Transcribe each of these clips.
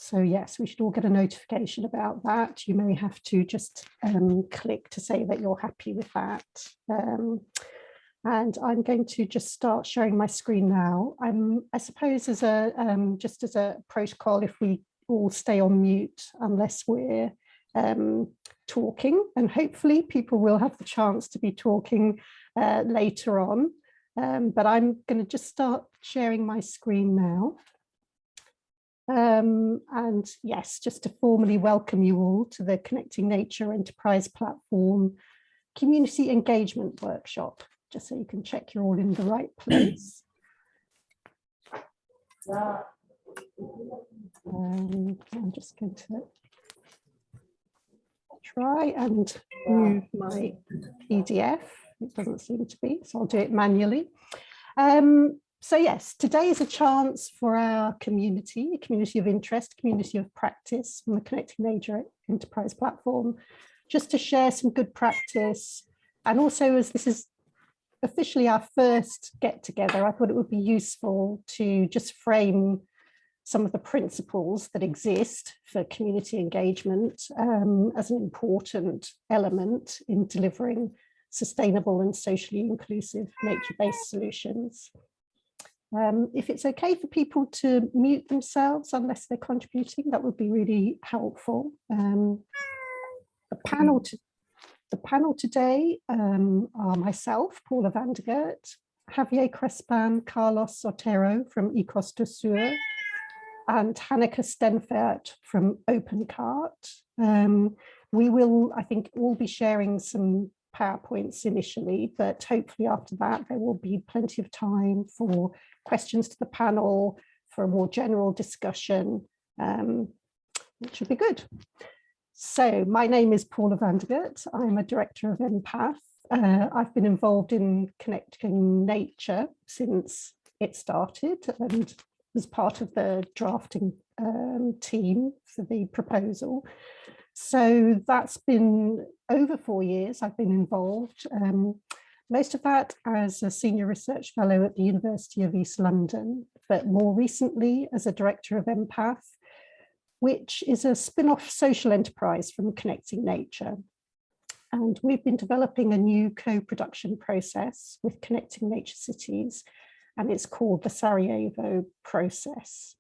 So yes, we should all get a notification about that. You may have to just click to say that you're happy with that. And I'm going to just start sharing my screen now. I suppose as a just as a protocol, if we all stay on mute unless we're talking, and hopefully people will have the chance to be talking later on. But I'm going to just start sharing my screen now. And yes, just to formally welcome you all to the Connecting Nature Enterprise Platform Community Engagement Workshop, just so you can check you're all in the right place. I'm just going to try and move my PDF. It doesn't seem to be, so I'll do it manually. So yes, today is a chance for our community, a community of interest, community of practice on the Connecting Nature Enterprise Platform, just to share some good practice. And also, as this is officially our first get together, I thought it would be useful to just frame some of the principles that exist for community engagement as an important element in delivering sustainable and socially inclusive nature-based solutions. If it's okay for people to mute themselves unless they're contributing, that would be really helpful. The panel today are myself, Paula Vandegat, Javier Crespan, Carlos Zotero from Ecos do Sur, and Hanneke Stenfert from OpenCart. We will, I think, all be sharing some PowerPoints initially, but hopefully after that there will be plenty of time for questions to the panel, for a more general discussion, which would be good. So my name is Paula Vandegat. I'm a director of Empath. I've been involved in Connecting Nature since it started and was part of the drafting team for the proposal. So that's been over 4 years I've been involved, most of that as a senior research fellow at the University of East London, but more recently as a director of Empath, which is a spin-off social enterprise from Connecting Nature. And we've been developing a new co-production process with Connecting Nature Cities, and it's called the Sarajevo Process.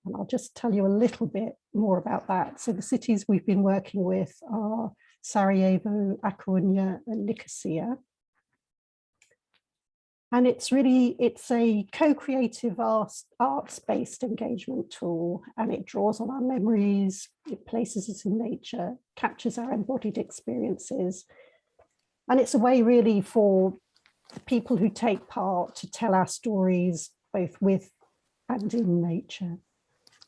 And I'll just tell you a little bit more about that. So the cities we've been working with are Sarajevo, A Coruña, and Nicosia. And it's a co-creative arts-based engagement tool, and it draws on our memories, it places us in nature, captures our embodied experiences. And it's a way really for the people who take part to tell our stories both with and in nature.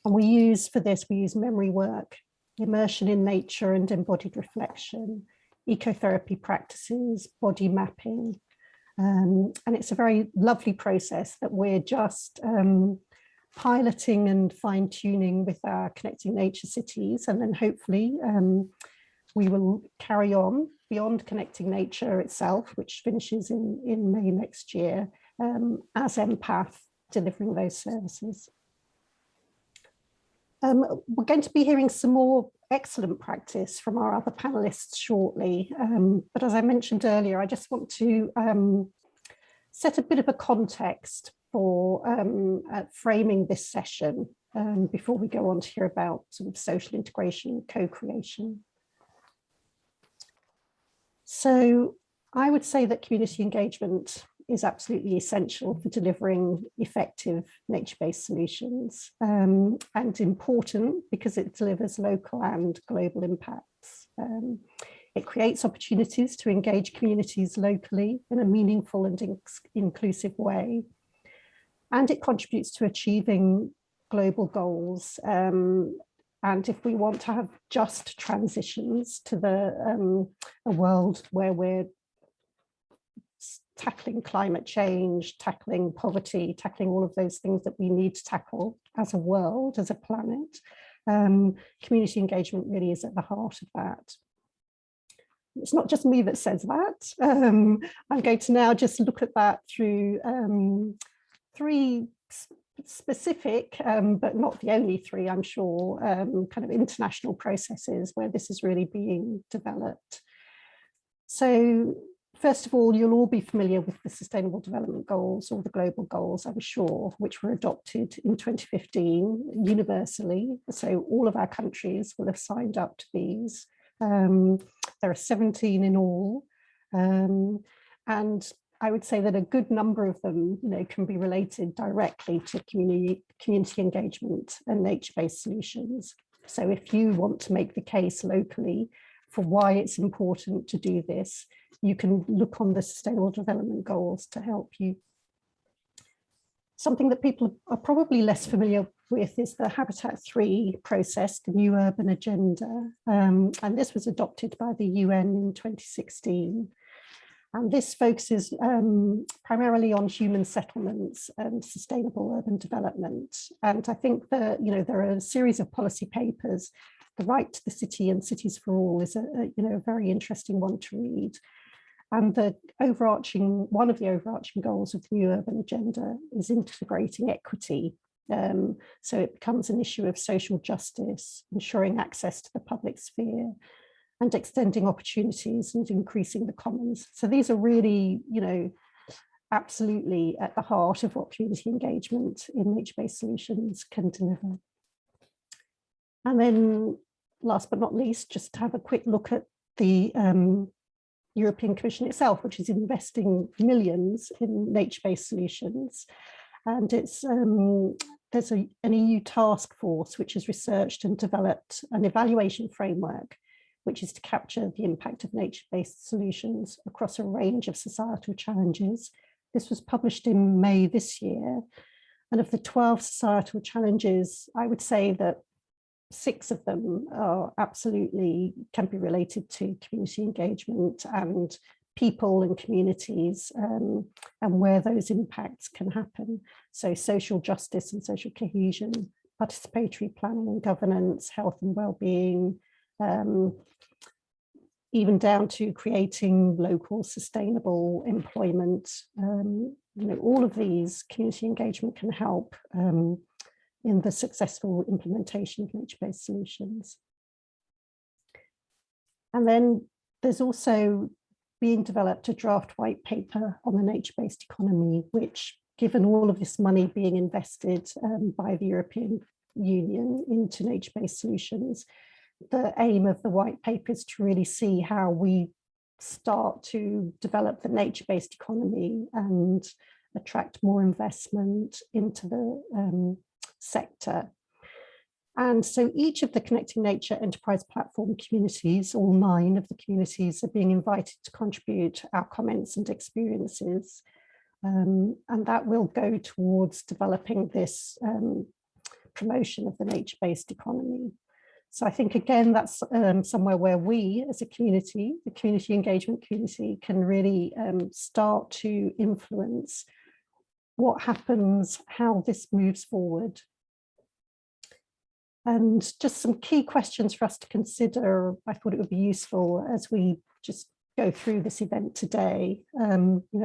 And we use memory work, immersion in nature and embodied reflection, ecotherapy practices, body mapping. And it's a very lovely process that we're just piloting and fine-tuning with our Connecting Nature Cities. And then hopefully we will carry on beyond Connecting Nature itself, which finishes in May next year, as Empath, delivering those services. We're going to be hearing some more excellent practice from our other panelists shortly. But as I mentioned earlier, I just want to set a bit of a context for framing this session before we go on to hear about sort of social integration, co-creation. So I would say that community engagement is absolutely essential for delivering effective nature-based solutions, and important because it delivers local and global impacts. It creates opportunities to engage communities locally in a meaningful and inclusive way, and it contributes to achieving global goals. And if we want to have just transitions to a world where we're tackling climate change, tackling poverty, tackling all of those things that we need to tackle as a world, as a planet, community engagement really is at the heart of that. It's not just me that says that. I'm going to now just look at that through three specific, but not the only three, I'm sure, kind of international processes where this is really being developed. So first of all, you'll all be familiar with the Sustainable Development Goals, or the global goals, I'm sure, which were adopted in 2015 universally. So all of our countries will have signed up to these. There are 17 in all. And I would say that a good number of them, can be related directly to community engagement and nature-based solutions. So if you want to make the case locally for why it's important to do this, you can look on the Sustainable Development Goals to help you. Something that people are probably less familiar with is the Habitat 3 process, the New Urban Agenda. And this was adopted by the UN in 2016. And this focuses primarily on human settlements and sustainable urban development. And I think that, there are a series of policy papers. The Right to the City and Cities for All is a very interesting one to read. And one of the overarching goals of the New Urban Agenda is integrating equity. So it becomes an issue of social justice, ensuring access to the public sphere, and extending opportunities and increasing the commons. So these are really, absolutely at the heart of what community engagement in nature-based solutions can deliver. And then last but not least, just to have a quick look at the European Commission itself, which is investing millions in nature-based solutions. And it's there's an EU task force which has researched and developed an evaluation framework, which is to capture the impact of nature-based solutions across a range of societal challenges. This was published in May this year. And of the 12 societal challenges, I would say that 6 of them are absolutely can be related to community engagement and people and communities, and where those impacts can happen. So social justice and social cohesion, participatory planning and governance, health and well-being, even down to creating local sustainable employment. All of these community engagement can help in the successful implementation of nature-based solutions. And then there's also being developed a draft white paper on the nature-based economy, which, given all of this money being invested by the European Union into nature-based solutions, the aim of the white paper is to really see how we start to develop the nature-based economy and attract more investment into the sector. And so each of the Connecting Nature Enterprise Platform communities, all 9 of the communities, are being invited to contribute our comments and experiences. And that will go towards developing this promotion of the nature-based economy. So I think, again, that's somewhere where we as a community, the community engagement community, can really start to influence what happens, how this moves forward. And just some key questions for us to consider. I thought it would be useful as we just go through this event today.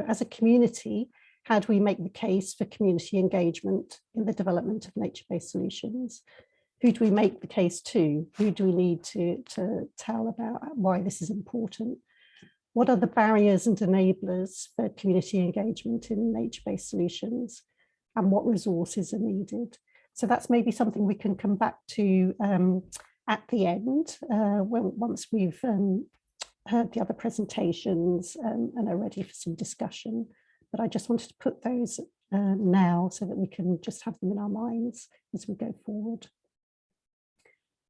As a community, how do we make the case for community engagement in the development of nature-based solutions? Who do we make the case to? Who do we need to tell about why this is important? What are the barriers and enablers for community engagement in nature-based solutions? And what resources are needed? So that's maybe something we can come back to at the end, once we've heard the other presentations and are ready for some discussion. But I just wanted to put those now so that we can just have them in our minds as we go forward.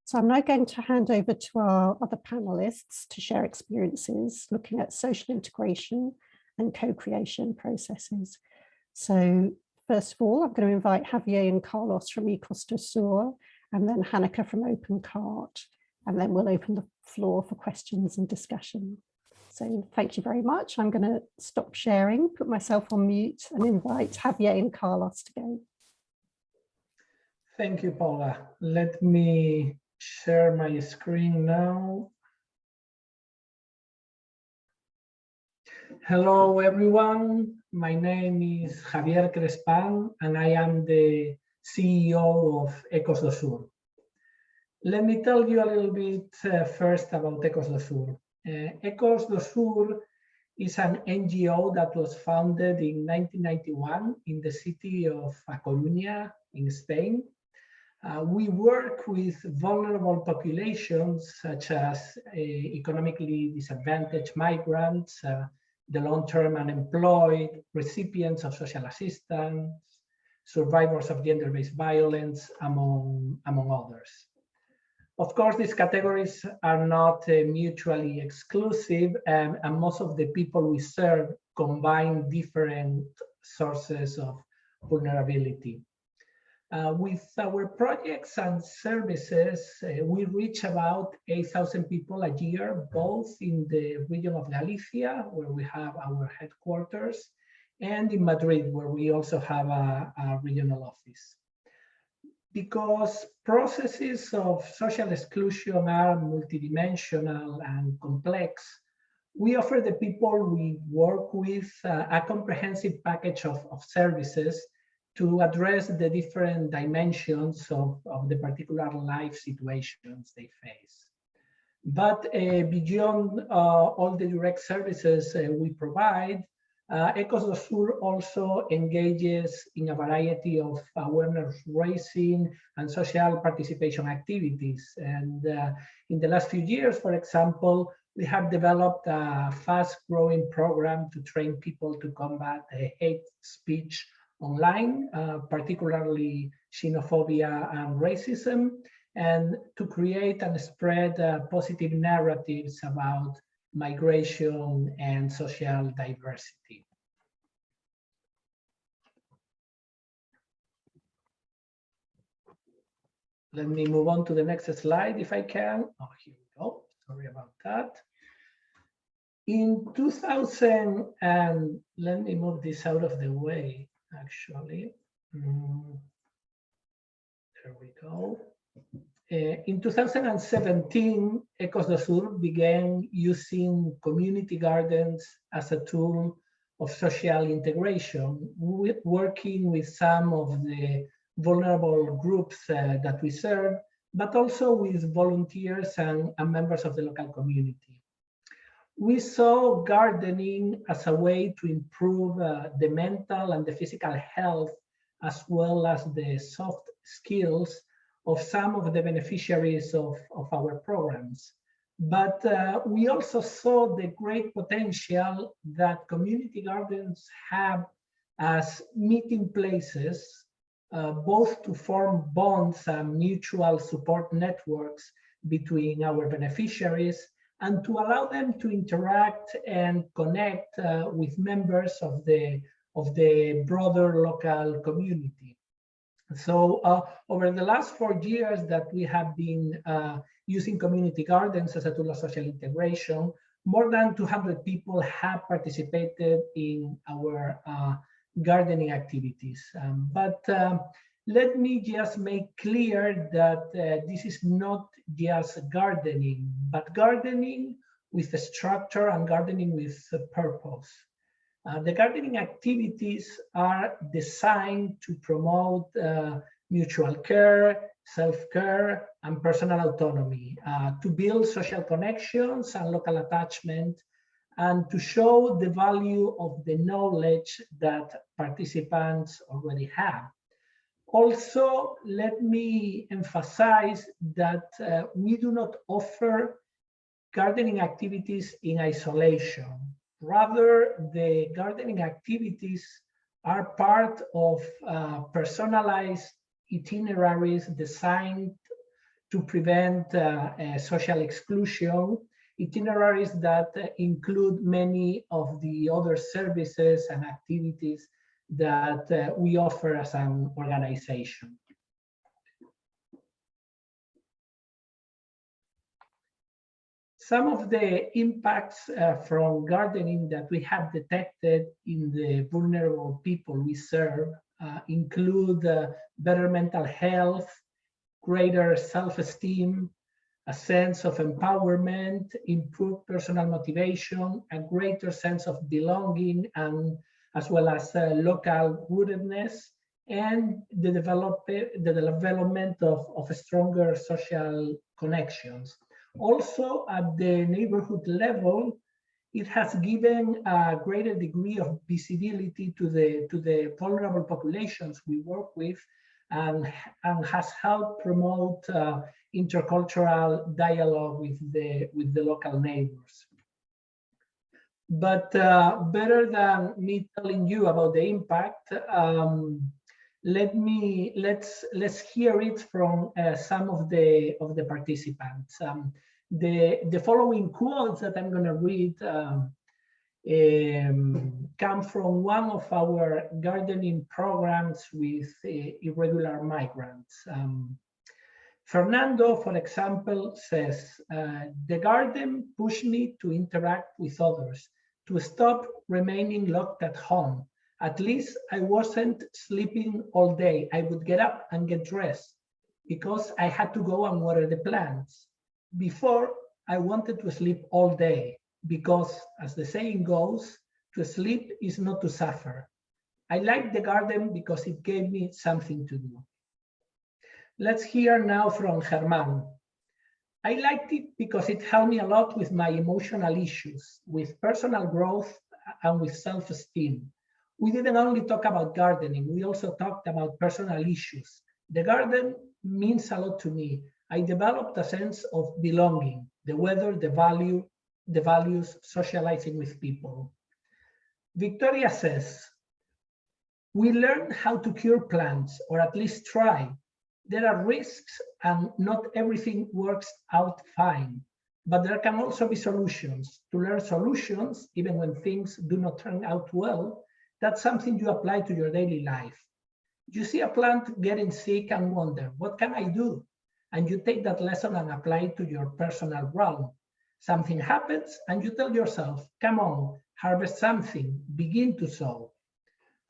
So I'm now going to hand over to our other panelists to share experiences looking at social integration and co-creation processes. So first of all, I'm going to invite Javier and Carlos from Costa Sur, and then Hanneke from Open Cart, and then we'll open the floor for questions and discussion. So thank you very much. I'm going to stop sharing, put myself on mute, and invite Javier and Carlos to go. Thank you, Paula. Let me share my screen now. Hello, everyone. My name is Javier Crespan, and I am the CEO of Ecos do Sur. Let me tell you a little bit first about Ecos do Sur. Ecos do Sur is an NGO that was founded in 1991 in the city of A Coruña in Spain. We work with vulnerable populations such as economically disadvantaged migrants, the long-term unemployed, recipients of social assistance, survivors of gender-based violence, among others. Of course, these categories are not mutually exclusive, and most of the people we serve combine different sources of vulnerability. With our projects and services, we reach about 8,000 people a year, both in the region of Galicia, where we have our headquarters, and in Madrid, where we also have a regional office. Because processes of social exclusion are multidimensional and complex, we offer the people we work with a comprehensive package of services to address the different dimensions of the particular life situations they face. But beyond all the direct services we provide, Ecos do Sur also engages in a variety of awareness raising and social participation activities. And in the last few years, for example, we have developed a fast-growing program to train people to combat hate speech online, particularly xenophobia and racism, and to create and spread positive narratives about migration and social diversity. Let me move on to the next slide if I can. Oh, here we go. Sorry about that. In 2000, and let me move this out of the way, actually. There we go. In 2017, Ecos do Sur began using community gardens as a tool of social integration, working with some of the vulnerable groups that we serve, but also with volunteers and members of the local community. We saw gardening as a way to improve the mental and the physical health, as well as the soft skills of some of the beneficiaries of our programs. But we also saw the great potential that community gardens have as meeting places, both to form bonds and mutual support networks between our beneficiaries, and to allow them to interact and connect with members of the broader local community. So over the last 4 years that we have been using community gardens as a tool of social integration, more than 200 people have participated in our gardening activities. But let me just make clear that this is not just gardening, but gardening with a structure and gardening with a purpose. The gardening activities are designed to promote mutual care, self-care, and personal autonomy, to build social connections and local attachment, and to show the value of the knowledge that participants already have. Also, let me emphasize that we do not offer gardening activities in isolation. Rather, the gardening activities are part of personalized itineraries designed to prevent social exclusion, itineraries that include many of the other services and activities that we offer as an organization. Some of the impacts from gardening that we have detected in the vulnerable people we serve include better mental health, greater self-esteem, a sense of empowerment, improved personal motivation, a greater sense of belonging, and as well as local rootedness, and the development of stronger social connections. Also, at the neighborhood level, it has given a greater degree of visibility to the vulnerable populations we work with, and has helped promote intercultural dialogue with the local neighbors. But better than me telling you about the impact, let's hear it from some of the participants. The following quotes that I'm going to read come from one of our gardening programs with irregular migrants. Fernando, for example, says, the garden pushed me to interact with others, to stop remaining locked at home. At least I wasn't sleeping all day. I would get up and get dressed because I had to go and water the plants. Before, I wanted to sleep all day because, as the saying goes, to sleep is not to suffer. I liked the garden because it gave me something to do. Let's hear now from Germán. I liked it because it helped me a lot with my emotional issues, with personal growth, and with self-esteem. We didn't only talk about gardening, we also talked about personal issues. The garden means a lot to me. I developed a sense of belonging, the weather, the values, socializing with people. Victoria says, we learned how to cure plants, or at least try. There are risks and not everything works out fine, but there can also be solutions. To learn solutions, even when things do not turn out well, that's something you apply to your daily life. You see a plant getting sick and wonder, what can I do? And you take that lesson and apply it to your personal realm. Something happens and you tell yourself, come on, harvest something, begin to sow.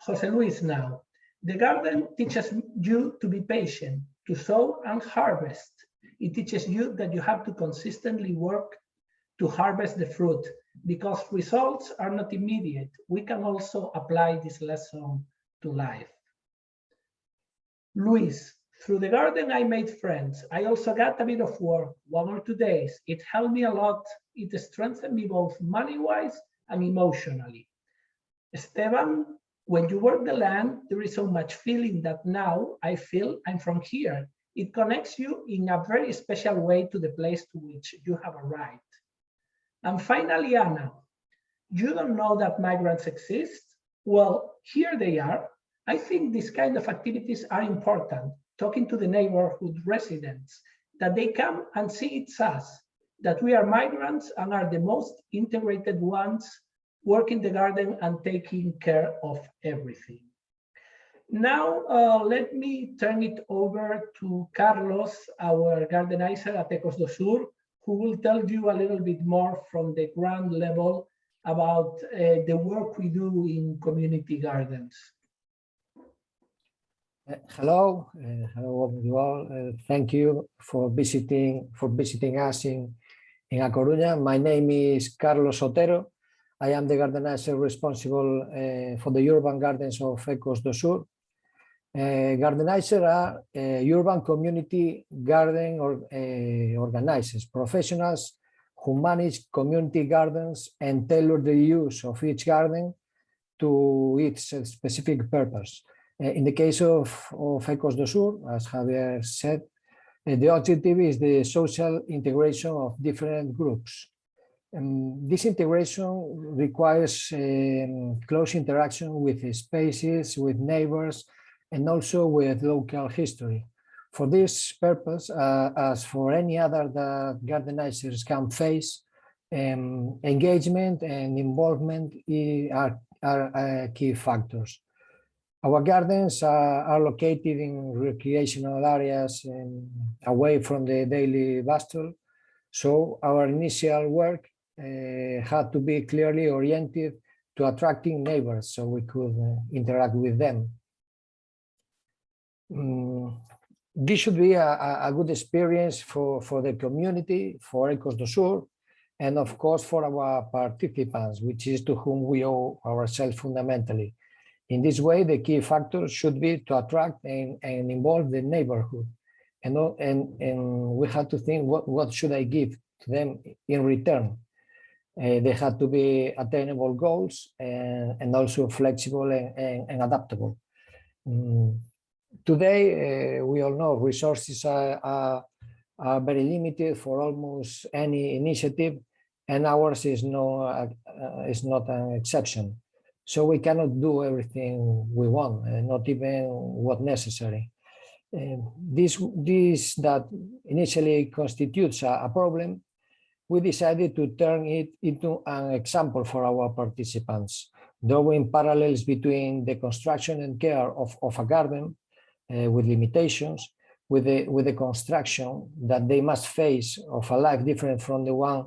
Jose Luis now. The garden teaches you to be patient, to sow and harvest. It teaches you that you have to consistently work to harvest the fruit because results are not immediate. We can also apply this lesson to life. Luis, through the garden I made friends. I also got a bit of work, 1 or 2 days. It helped me a lot. It strengthened me both money-wise and emotionally. Esteban, when you work the land, there is so much feeling that now I feel I'm from here. It connects you in a very special way to the place to which you have arrived. And finally, Anna, you don't know that migrants exist? Well, here they are. I think these kind of activities are important, talking to the neighborhood residents, that they come and see it's us, that we are migrants and are the most integrated ones working the garden and taking care of everything. Now, let me turn it over to Carlos, our gardenizer at Ecos do Sur, who will tell you a little bit more from the ground level about the work we do in community gardens. Hello, hello you all. Thank you for visiting us in A Coruña. My name is Carlos Zotero. I am the gardenizer responsible for the urban gardens of Ecos do Sur. Gardenizers are urban community garden organizers, professionals who manage community gardens and tailor the use of each garden to its specific purpose. In the case of Ecos do Sur, as Javier said, the objective is the social integration of different groups. This integration requires close interaction with spaces, with neighbors, and also with local history. For this purpose, as for any other that gardenizers can face, engagement and involvement are key factors. Our gardens are located in recreational areas away from the daily bustle, so our initial work had to be clearly oriented to attracting neighbors so we could interact with them. this should be a good experience for the community, for Ecos do Sur, and of course for our participants, which is to whom we owe ourselves fundamentally. In this way, the key factor should be to attract and involve the neighborhood. And we have to think, what should I give to them in return? They have to be attainable goals and also flexible and adaptable. Today, we all know resources are very limited for almost any initiative, and ours is not an exception. So we cannot do everything we want, not even what necessary. This that initially constitutes a problem, we decided to turn it into an example for our participants, drawing parallels between the construction and care of a garden with limitations, with the construction that they must face of a life different from the one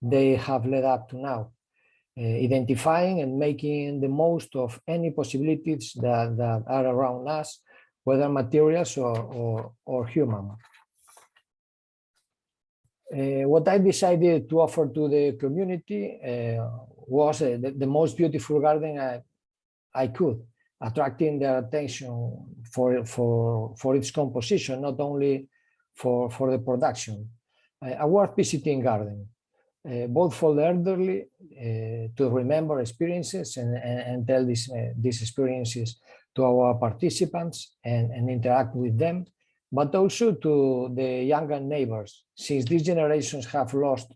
they have led up to now, identifying and making the most of any possibilities that are around us, whether materials or human. What I decided to offer to the community was the most beautiful garden I could, attracting their attention for its composition, not only for the production. A worth visiting garden, both for the elderly to remember experiences and tell these experiences to our participants and interact with them, but also to the younger neighbors, since these generations have lost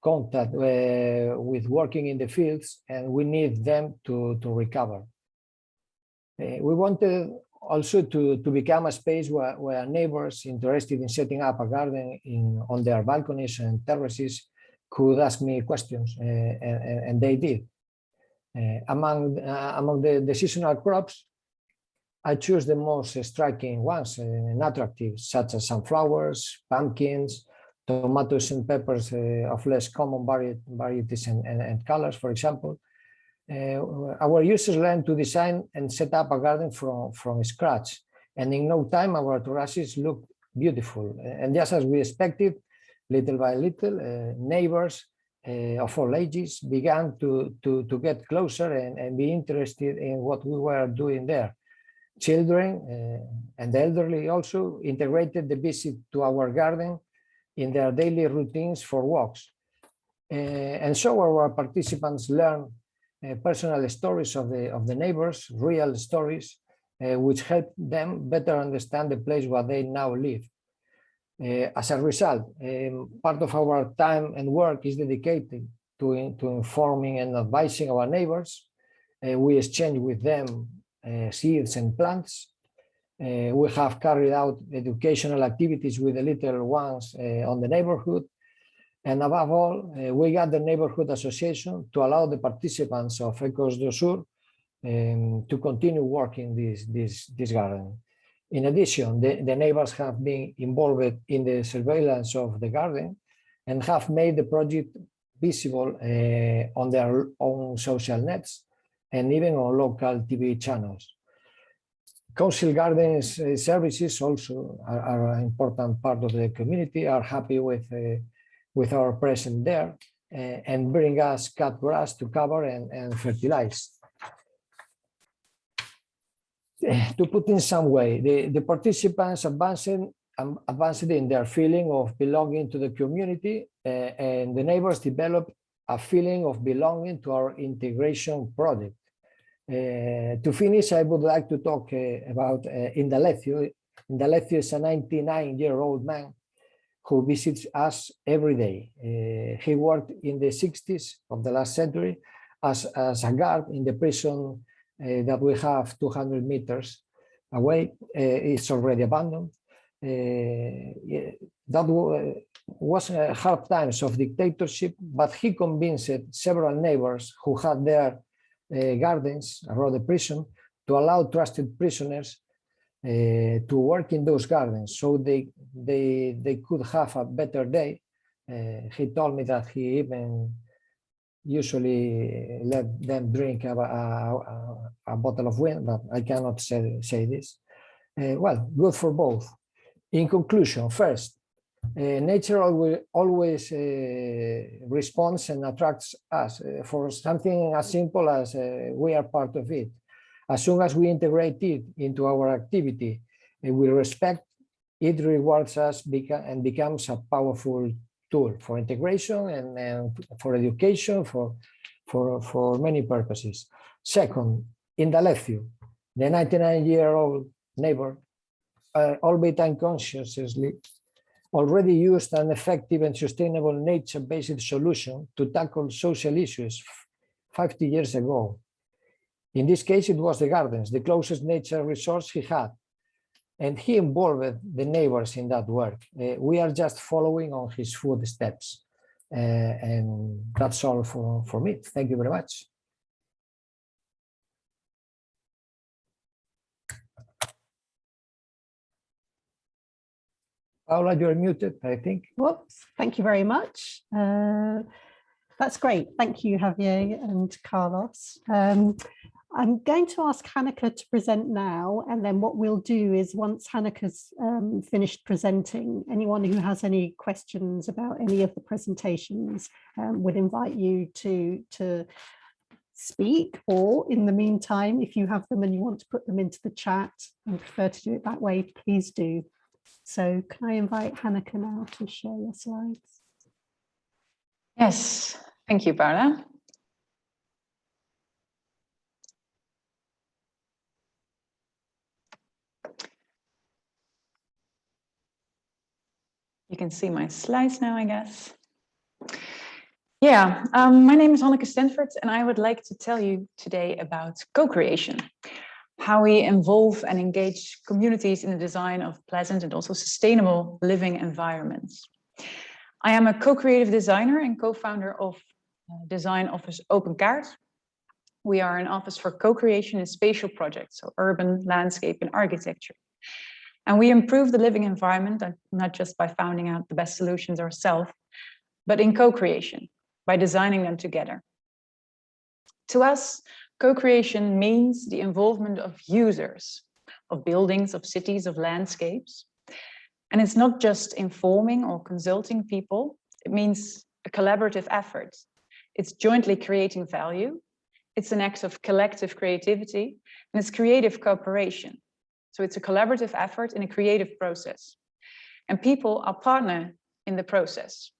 contact with working in the fields, and we need them to recover. We wanted also to become a space where neighbors interested in setting up a garden on their balconies and terraces could ask me questions, and they did. Among the seasonal crops, I choose the most striking ones and attractive, such as sunflowers, pumpkins, tomatoes and peppers of less common varieties and colors, for example. Our users learn to design and set up a garden from scratch, and in no time our terraces look beautiful. And just as we expected, little by little, neighbors of all ages began to get closer and be interested in what we were doing there. Children and the elderly also integrated the visit to our garden in their daily routines for walks. And so our participants learn personal stories of the neighbors, real stories, which help them better understand the place where they now live. As a result, part of our time and work is dedicated to informing and advising our neighbors. We exchange with them seeds and plants. We have carried out educational activities with the little ones on the neighborhood. And above all, we got the neighborhood association to allow the participants of Ecos do Sur to continue working this garden. In addition, the neighbors have been involved in the surveillance of the garden and have made the project visible on their own social nets and even on local TV channels. Council Gardens services also are an important part of the community, are happy with our presence there and bring us cut grass to cover and fertilize. To put in some way, the participants advanced in their feeling of belonging to the community, and the neighbors developed a feeling of belonging to our integration project. To finish, I would like to talk about Indalecio. Indalecio is a 99-year-old man who visits us every day. He worked in the 60s of the last century as a guard in the prison that we have 200 meters away. It's already abandoned. That was hard times of dictatorship, but he convinced several neighbors who had their gardens around the prison to allow trusted prisoners to work in those gardens so they could have a better day. He told me that he even usually let them drink a bottle of wine, but I cannot say this. Well, good for both. In conclusion, first, nature always responds and attracts us for something as simple as we are part of it. As soon as we integrate it into our activity and we respect, it rewards us and becomes a powerful tool for integration and for education, for many purposes. Second, in the left view, the 99-year-old neighbor, albeit unconsciously, already used an effective and sustainable nature-based solution to tackle social issues 50 years ago. In this case, it was the gardens, the closest nature resource he had, and he involved the neighbors in that work. We are just following on his footsteps, and that's all for me. Thank you very much. Paula, you're muted, I think. Whoops, thank you very much. That's great. Thank you, Javier and Carlos. I'm going to ask Hanneke to present now, and then what we'll do is once Hanneke's finished presenting, anyone who has any questions about any of the presentations would invite you to speak, or in the meantime, if you have them and you want to put them into the chat and prefer to do it that way, please do. So can I invite Hanneke now to share your slides? Yes, thank you, Paula. You can see my slides now, I guess. Yeah, my name is Hanneke Stenford, and I would like to tell you today about co-creation, how we involve and engage communities in the design of pleasant and also sustainable living environments. I am a co-creative designer and co-founder of design office Open Kaart. We are an office for co-creation in spatial projects, so urban, landscape, and architecture. And we improve the living environment, not just by finding out the best solutions ourselves, but in co-creation, by designing them together. To us, co-creation means the involvement of users, of buildings, of cities, of landscapes. And it's not just informing or consulting people, it means a collaborative effort. It's jointly creating value. It's an act of collective creativity, and it's creative cooperation. So it's a collaborative effort in a creative process. And people are partner in the process.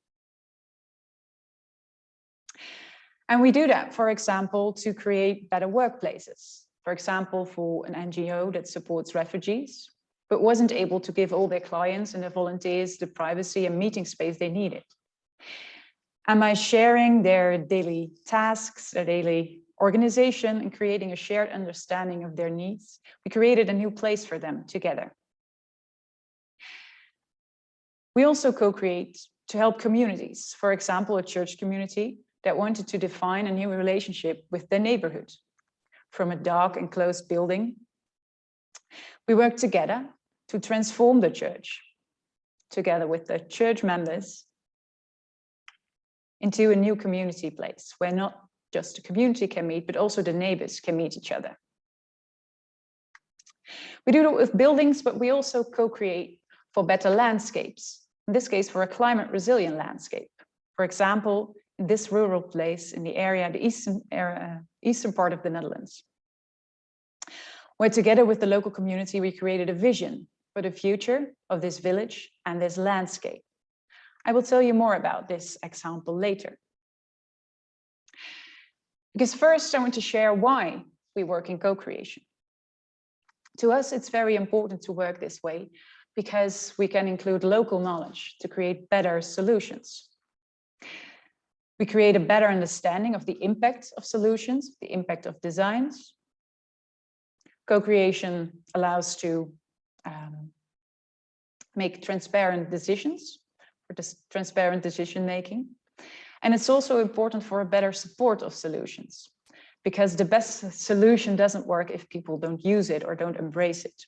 And we do that, for example, to create better workplaces. For example, for an NGO that supports refugees, but wasn't able to give all their clients and their volunteers the privacy and meeting space they needed. And by sharing their daily tasks, their daily organization, and creating a shared understanding of their needs, we created a new place for them together. We also co-create to help communities, for example, a church community that wanted to define a new relationship with their neighborhood. From a dark and closed building, we work together to transform the church, together with the church members, into a new community place where not just the community can meet, but also the neighbors can meet each other. We do it with buildings, but we also co-create for better landscapes. In this case, for a climate resilient landscape. For example, in this rural place in the area, the eastern part of the Netherlands, where together with the local community, we created a vision for the future of this village and this landscape. I will tell you more about this example later. Because first, I want to share why we work in co-creation. To us, it's very important to work this way because we can include local knowledge to create better solutions. We create a better understanding of the impact of solutions, the impact of designs. Co-creation allows to make transparent decisions, for transparent decision making. And it's also important for a better support of solutions, because the best solution doesn't work if people don't use it or don't embrace it.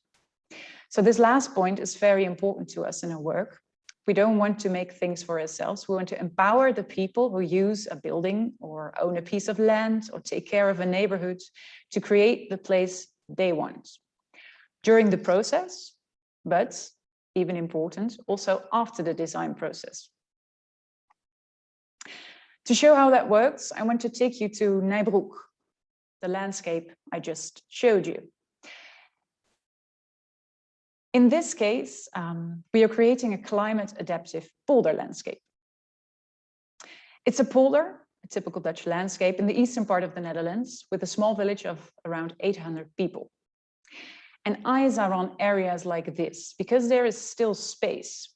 So this last point is very important to us in our work. We don't want to make things for ourselves. We want to empower the people who use a building or own a piece of land or take care of a neighborhood to create the place they want during the process, but even important, also after the design process. To show how that works, I want to take you to Nijbroek, the landscape I just showed you. In this case, we are creating a climate adaptive polder landscape. It's a polder, a typical Dutch landscape in the eastern part of the Netherlands with a small village of around 800 people. And eyes are on areas like this because there is still space.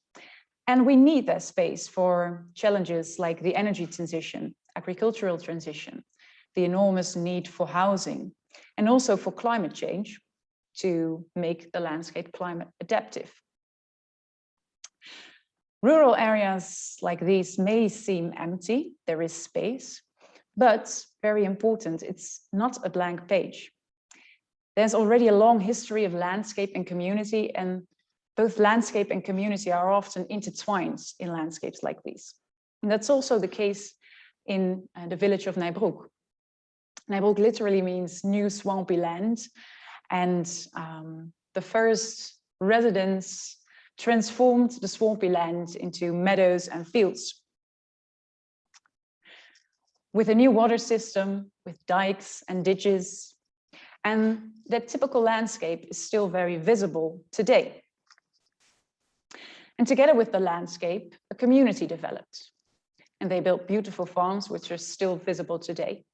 And we need that space for challenges like the energy transition, agricultural transition, the enormous need for housing, and also for climate change to make the landscape climate adaptive. Rural areas like these may seem empty, there is space, but very important, it's not a blank page. There's already a long history of landscape and community, and both landscape and community are often intertwined in landscapes like these. And that's also the case in the village of Nijbroek. Nijbroek literally means new swampy land, and the first residents transformed the swampy land into meadows and fields. With a new water system, with dikes and ditches, and that typical landscape is still very visible today. And together with the landscape, a community developed. And they built beautiful farms, which are still visible today.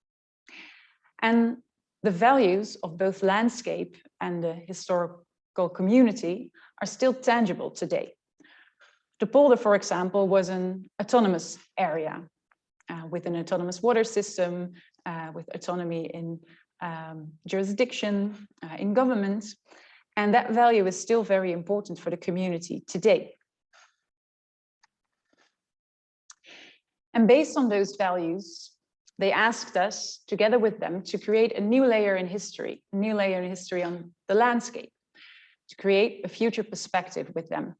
And the values of both landscape and the historical community are still tangible today. The polder, for example, was an autonomous area with an autonomous water system, with autonomy in jurisdiction, in government. And that value is still very important for the community today. And based on those values, they asked us, together with them, to create a new layer in history, on the landscape, to create a future perspective with them.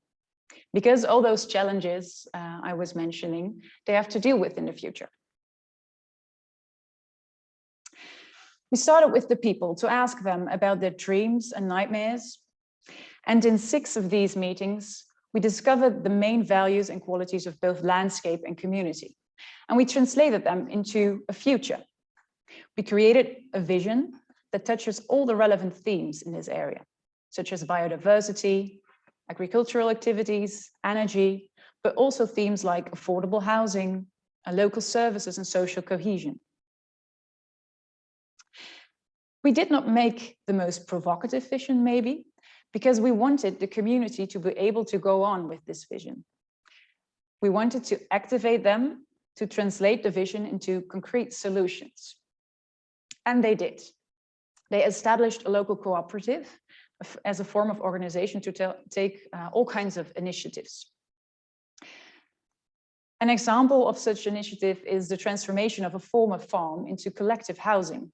Because all those challenges I was mentioning, they have to deal with in the future. We started with the people to ask them about their dreams and nightmares. And in 6 of these meetings, we discovered the main values and qualities of both landscape and community. And we translated them into a future. We created a vision that touches all the relevant themes in this area, such as biodiversity, agricultural activities, energy, but also themes like affordable housing, local services, and social cohesion. We did not make the most provocative vision, maybe, because we wanted the community to be able to go on with this vision. We wanted to activate them to translate the vision into concrete solutions. And they did. They established a local cooperative as a form of organization to take all kinds of initiatives. An example of such initiative is the transformation of a former farm into collective housing.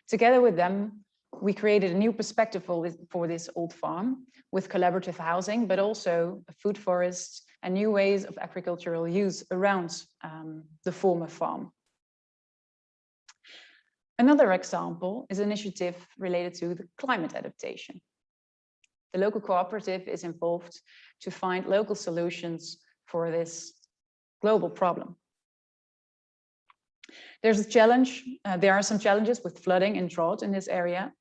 Together with them, we created a new perspective for this old farm with collaborative housing, but also a food forest and new ways of agricultural use around the former farm. Another example is an initiative related to the climate adaptation. The local cooperative is involved to find local solutions for this global problem. There's a challenge. There are some challenges with flooding and drought in this area.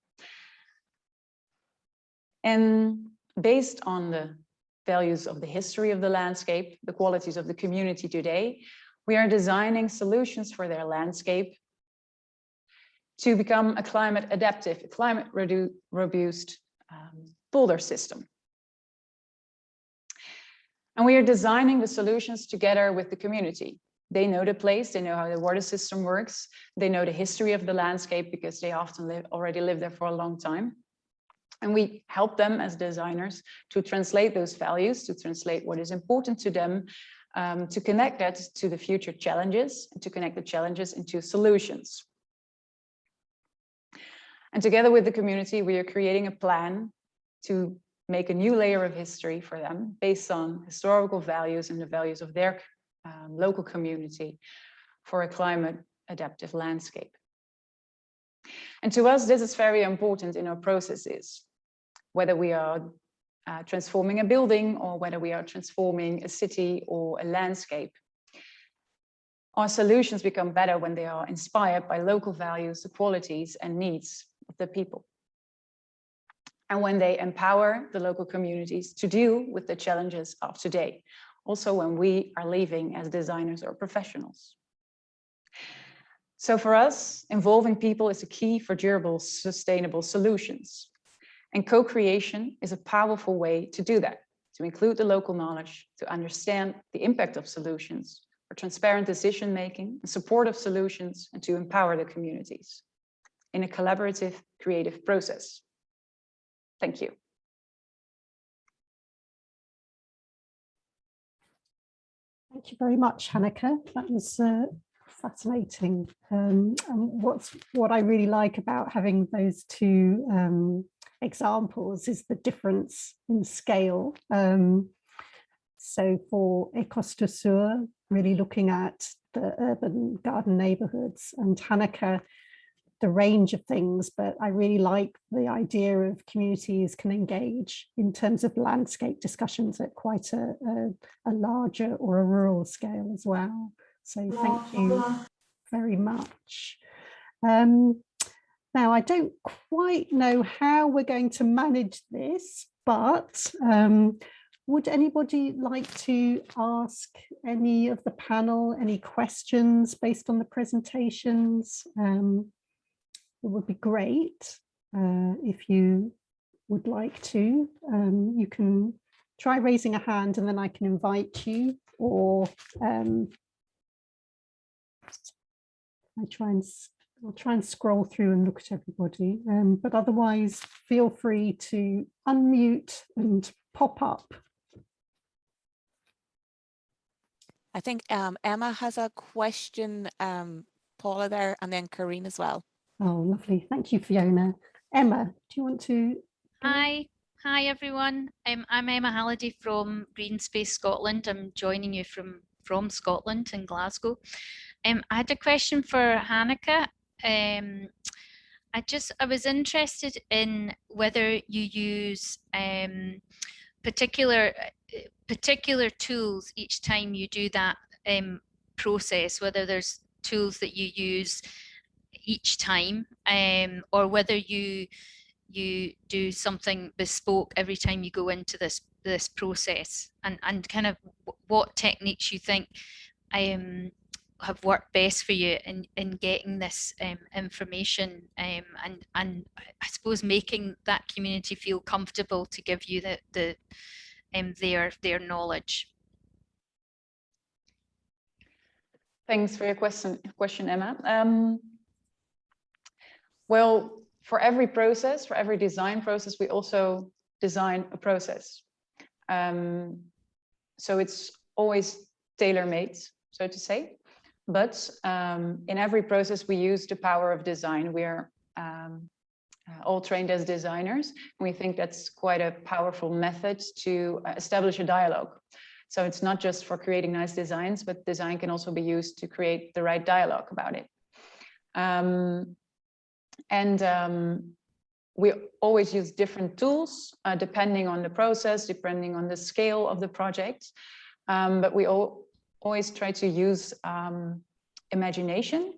And based on the values of the history of the landscape, the qualities of the community today, we are designing solutions for their landscape to become a climate adaptive, climate robust polder system. And we are designing the solutions together with the community. They know the place, they know how the water system works, they know the history of the landscape because they often already live there for a long time. And we help them as designers to translate those values, to translate what is important to them, to connect that to the future challenges, and to connect the challenges into solutions. And together with the community, we are creating a plan to make a new layer of history for them based on historical values and the values of their local community for a climate adaptive landscape. And to us, this is very important in our processes, whether we are transforming a building or whether we are transforming a city or a landscape. Our solutions become better when they are inspired by local values, the qualities and needs of the people. And when they empower the local communities to deal with the challenges of today, also when we are leaving as designers or professionals. So for us, involving people is a key for durable, sustainable solutions. And co-creation is a powerful way to do that, to include the local knowledge, to understand the impact of solutions, for transparent decision-making, supportive solutions, and to empower the communities in a collaborative, creative process. Thank you. Thank you very much, Hanneke. That was fascinating. And what I really like about having those two examples is the difference in scale. So for Écosse Sur, really looking at the urban garden neighborhoods, and Hanneke, the range of things, but I really like the idea of communities can engage in terms of landscape discussions at quite a larger or a rural scale as well. So thank you very much. Now, I don't quite know how we're going to manage this, but would anybody like to ask any of the panel any questions based on the presentations? It would be great if you would like to. You can try raising a hand and then I can invite you, or I'll try and scroll through and look at everybody. But otherwise, feel free to unmute and pop up. I think Emma has a question, Paula there, and then Karine as well. Oh, lovely. Thank you, Fiona. Emma, do you want to? Hi everyone. I'm Emma Halliday from Green Space Scotland. I'm joining you from Scotland in Glasgow. I had a question for Hanneke. I was interested in whether you use particular tools each time you do that process, whether there's tools that you use each time, or whether you do something bespoke every time you go into this process, and kind of what techniques you think have worked best for you in getting this information, and I suppose making that community feel comfortable to give you their knowledge. Thanks for your question, Emma. Well, for every process, for every design process, we also design a process. So it's always tailor-made, so to say. But in every process, we use the power of design. We're all trained as designers, and we think that's quite a powerful method to establish a dialogue. So it's not just for creating nice designs, but design can also be used to create the right dialogue about it. We always use different tools depending on the process, depending on the scale of the project. But we always try to use imagination.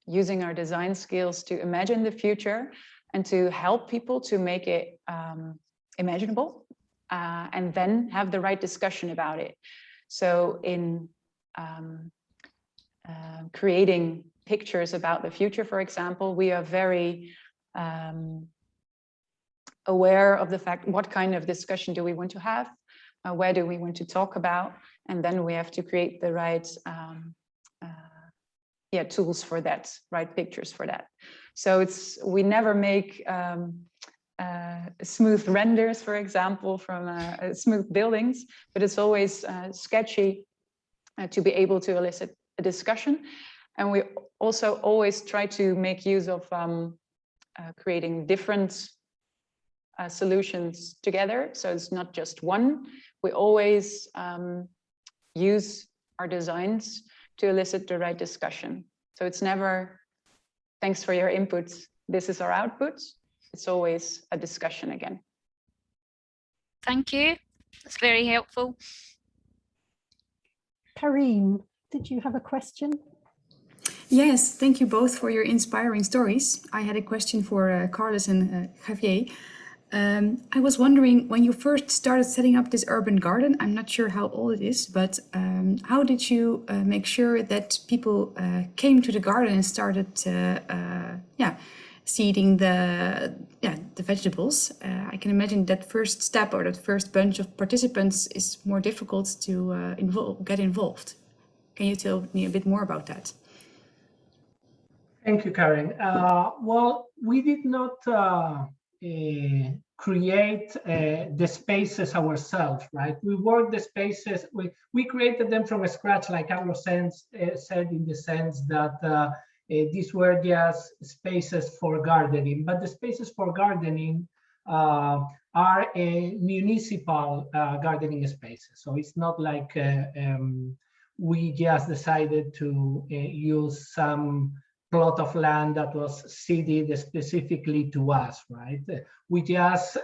Using our design skills to imagine the future and to help people to make it imaginable, and then have the right discussion about it. So in creating pictures about the future, for example, we are very aware of the fact, what kind of discussion do we want to have? Where do we want to talk about? And then we have to create the right tools for that, right pictures for that. So we never make smooth renders, for example, from smooth buildings, but it's always sketchy to be able to elicit a discussion. And we also always try to make use of creating different solutions together. So it's not just one. We always use our designs to elicit the right discussion. So it's never Thanks for your inputs. This is our output. It's always a discussion again. Thank you. That's very helpful. Karine, did you have a question? Yes, thank you both for your inspiring stories. I had a question for Carlos and Javier. I was wondering, when you first started setting up this urban garden, I'm not sure how old it is, but how did you make sure that people came to the garden and started seeding the vegetables? I can imagine that first step or that first bunch of participants is more difficult to get involved. Can you tell me a bit more about that? Thank you, Karen. Well, we did not create the spaces ourselves, right? We worked the spaces, we created them from scratch, like Carlos said, in the sense that these were just spaces for gardening, but the spaces for gardening are municipal gardening spaces. So it's not like we just decided to use some plot of land that was ceded specifically to us, right? We just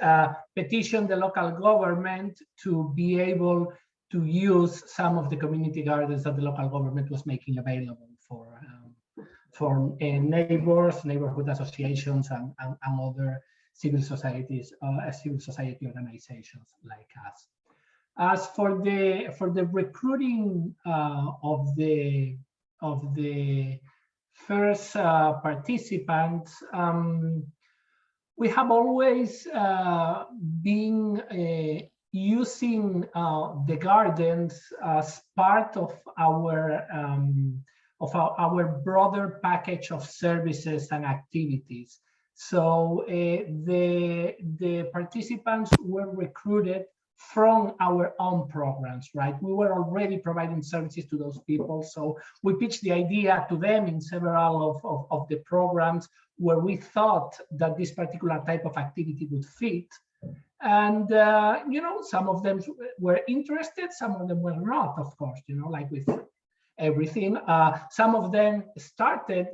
petitioned the local government to be able to use some of the community gardens that the local government was making available for neighbors, neighborhood associations, and other civil societies, civil society organizations like us. As for the recruiting of the first participants, we have always been using the gardens as part of our broader package of services and activities. So the participants were recruited from our own programs, right? We were already providing services to those people. So we pitched the idea to them in several of the programs where we thought that this particular type of activity would fit. And, you know, some of them were interested, some of them were not, of course, you know, like with everything. Some of them started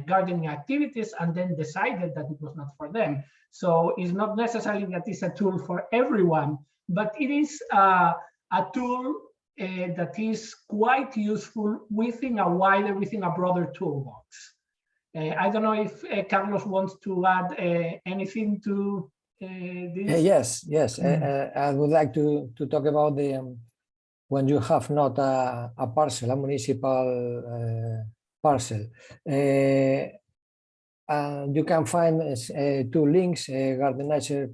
gardening activities and then decided that it was not for them. So it's not necessarily that it's a tool for everyone, but it is a tool that is quite useful within a broader toolbox. I don't know if Carlos wants to add anything to this. Yes. I would like to talk about the when you have not a parcel, a municipal parcel. You can find two links, Gardenizer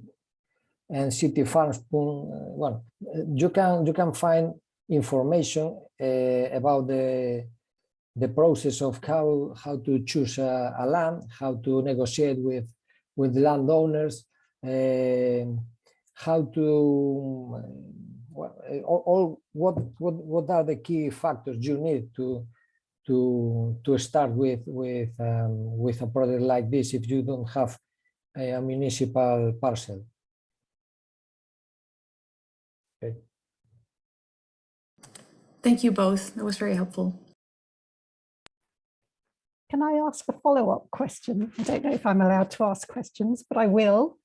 and City Farms. Well, you can find information about the process of how to choose a land, how to negotiate with landowners, how to what are the key factors you need to start with a project like this if you don't have a municipal parcel. Okay. Thank you both. That was very helpful. Can I ask a follow-up question? I don't know if I'm allowed to ask questions, but I will.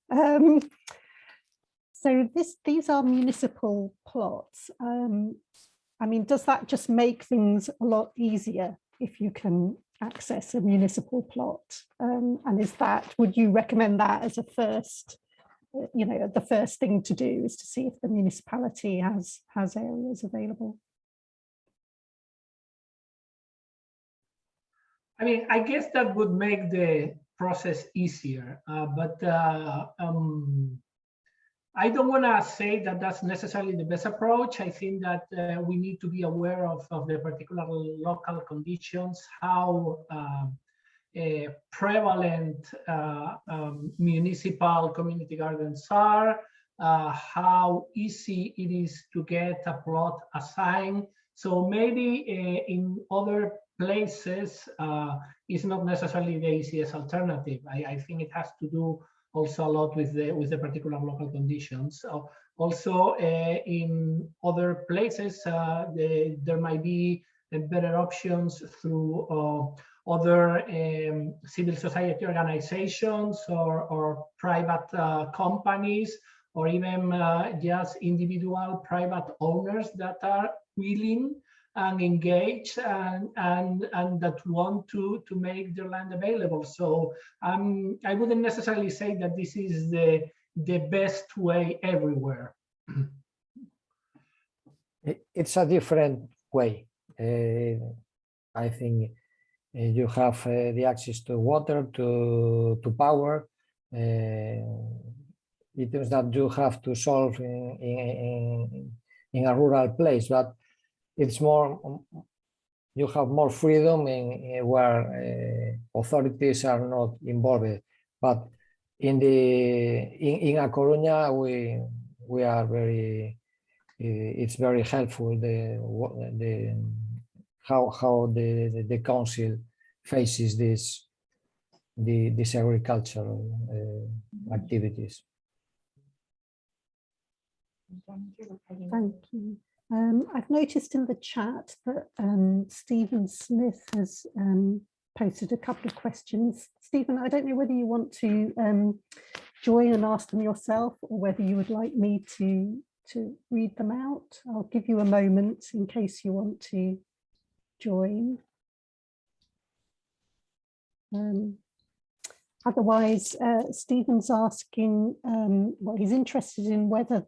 So these are municipal plots. I mean, does that just make things a lot easier if you can access a municipal plot? And would you recommend that as a first, you know, the first thing to do is to see if the municipality has areas available? I mean, I guess that would make the process easier, but I don't want to say that that's necessarily the best approach. I think that we need to be aware of the particular local conditions, how prevalent municipal community gardens are, how easy it is to get a plot assigned. So maybe in other places, it's not necessarily the easiest alternative. I think it has to do also a lot with the particular local conditions. Also, in other places, there might be better options through other civil society organizations or private companies, or even just individual private owners that are willing and engaged and that want to make their land available. So I wouldn't necessarily say that this is the best way everywhere. It's a different way. I think you have the access to water, to power. It is that you have to solve in a rural place, but it's more, you have more freedom in where authorities are not involved. But in A Coruña, we are very, it's very helpful how the council faces these agricultural activities. Thank you. I've noticed in the chat that Stephen Smith has posted a couple of questions. Stephen, I don't know whether you want to join and ask them yourself, or whether you would like me to read them out. I'll give you a moment in case you want to join. Otherwise, Stephen's asking, well, he's interested in whether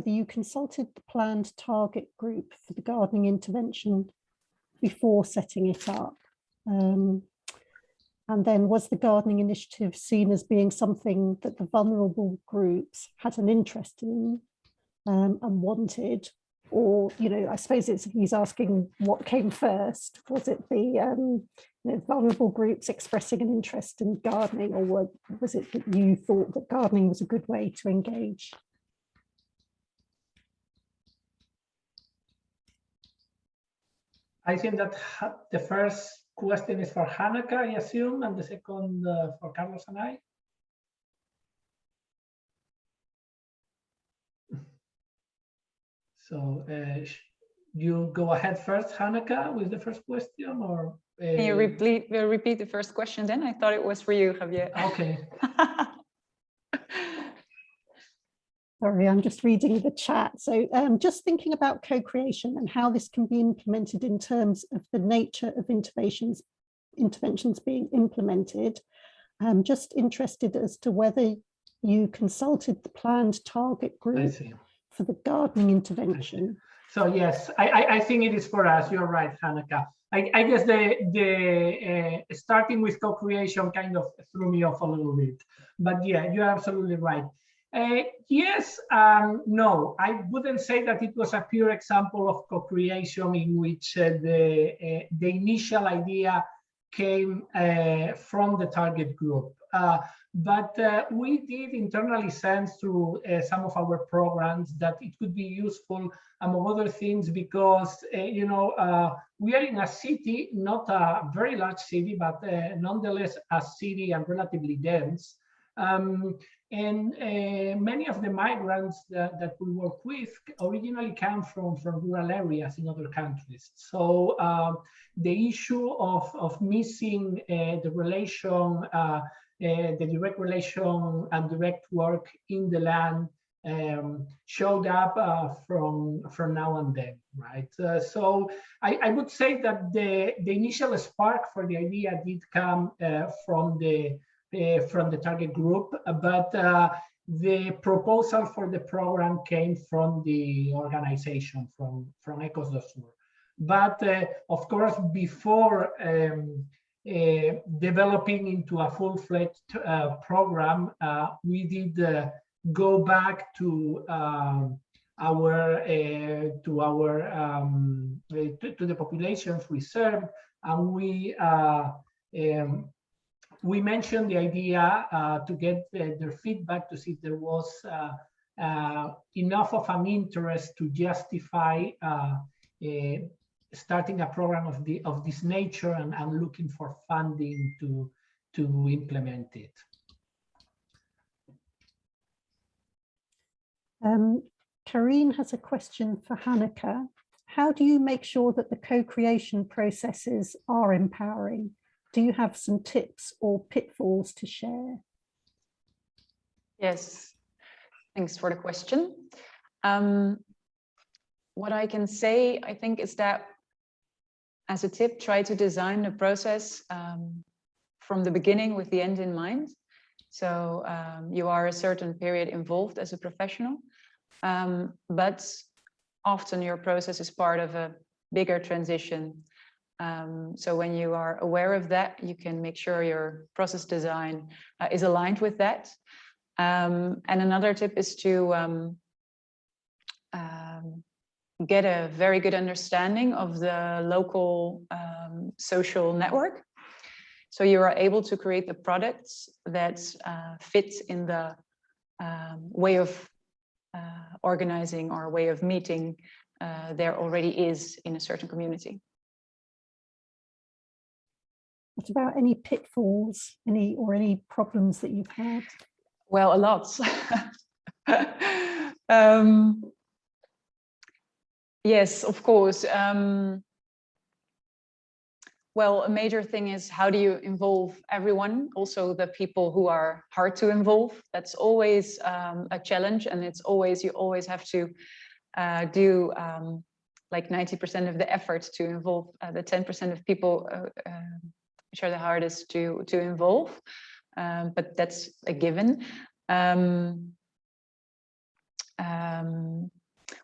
you consulted the planned target group for the gardening intervention before setting it up. And then, was the gardening initiative seen as being something that the vulnerable groups had an interest in and wanted? Or, you know, I suppose he's asking what came first. Was it the vulnerable groups expressing an interest in gardening, or was it that you thought that gardening was a good way to engage? I think that the first question is for Hanneke, I assume, and the second for Carlos and I. So you go ahead first, Hanneke, with the first question, or? Can you repeat the first question then? I thought it was for you, Javier. Okay. Sorry, I'm just reading the chat. So just thinking about co-creation and how this can be implemented in terms of the nature of interventions being implemented. I'm just interested as to whether you consulted the planned target group for the gardening intervention. So yes, I think it is for us. You're right, Hanneke. I guess the starting with co-creation kind of threw me off a little bit, but yeah, you're absolutely right. Yes, no, I wouldn't say that it was a pure example of co-creation in which the initial idea came from the target group. But we did internally sense through some of our programs that it could be useful, among other things, because you know, we are in a city, not a very large city, but nonetheless a city and relatively dense. And many of the migrants that we work with originally come from rural areas in other countries. So the issue of missing the relation, the direct relation and direct work in the land showed up from now and then, right? So I would say that the initial spark for the idea did come from the target group, but the proposal for the program came from the organization, from Ecos do Sur. But of course, before developing into a full-fledged program, we did go back to the populations we served, and we mentioned the idea to get their feedback to see if there was enough of an interest to justify starting a program of this nature and looking for funding to implement it. Karine has a question for Hanneke. how do you make sure that the co-creation processes are empowering? Do you have some tips or pitfalls to share? Yes, thanks for the question. What I can say, I think, is that as a tip, try to design the process from the beginning with the end in mind. So you are a certain period involved as a professional, but often your process is part of a bigger transition. So when you are aware of that, you can make sure your process design is aligned with that. And another tip is to get a very good understanding of the local social network. So you are able to create the products that fit in the way of organizing or way of meeting there already is in a certain community. What about any pitfalls, any problems that you've had? Well, a lot. Yes, of course. Well, a major thing is, how do you involve everyone? Also the people who are hard to involve. That's always a challenge, and it's always, you always have to do like 90% of the effort to involve the 10% of people which are the hardest to involve. But that's a given.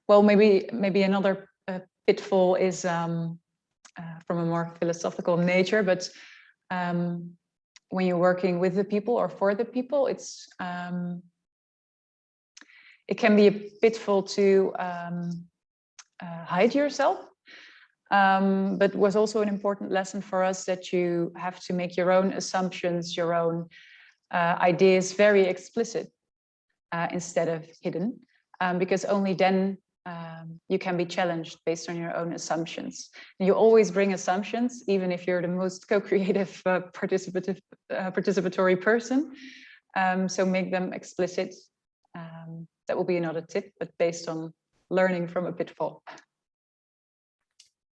Well, maybe another pitfall is from a more philosophical nature, but when you're working with the people or for the people, it's it can be a pitfall to hide yourself. But was also an important lesson for us that you have to make your own assumptions, your own ideas very explicit instead of hidden, because only then you can be challenged based on your own assumptions. And you always bring assumptions, even if you're the most co-creative, participatory person. So make them explicit. That will be another tip, but based on learning from a pitfall.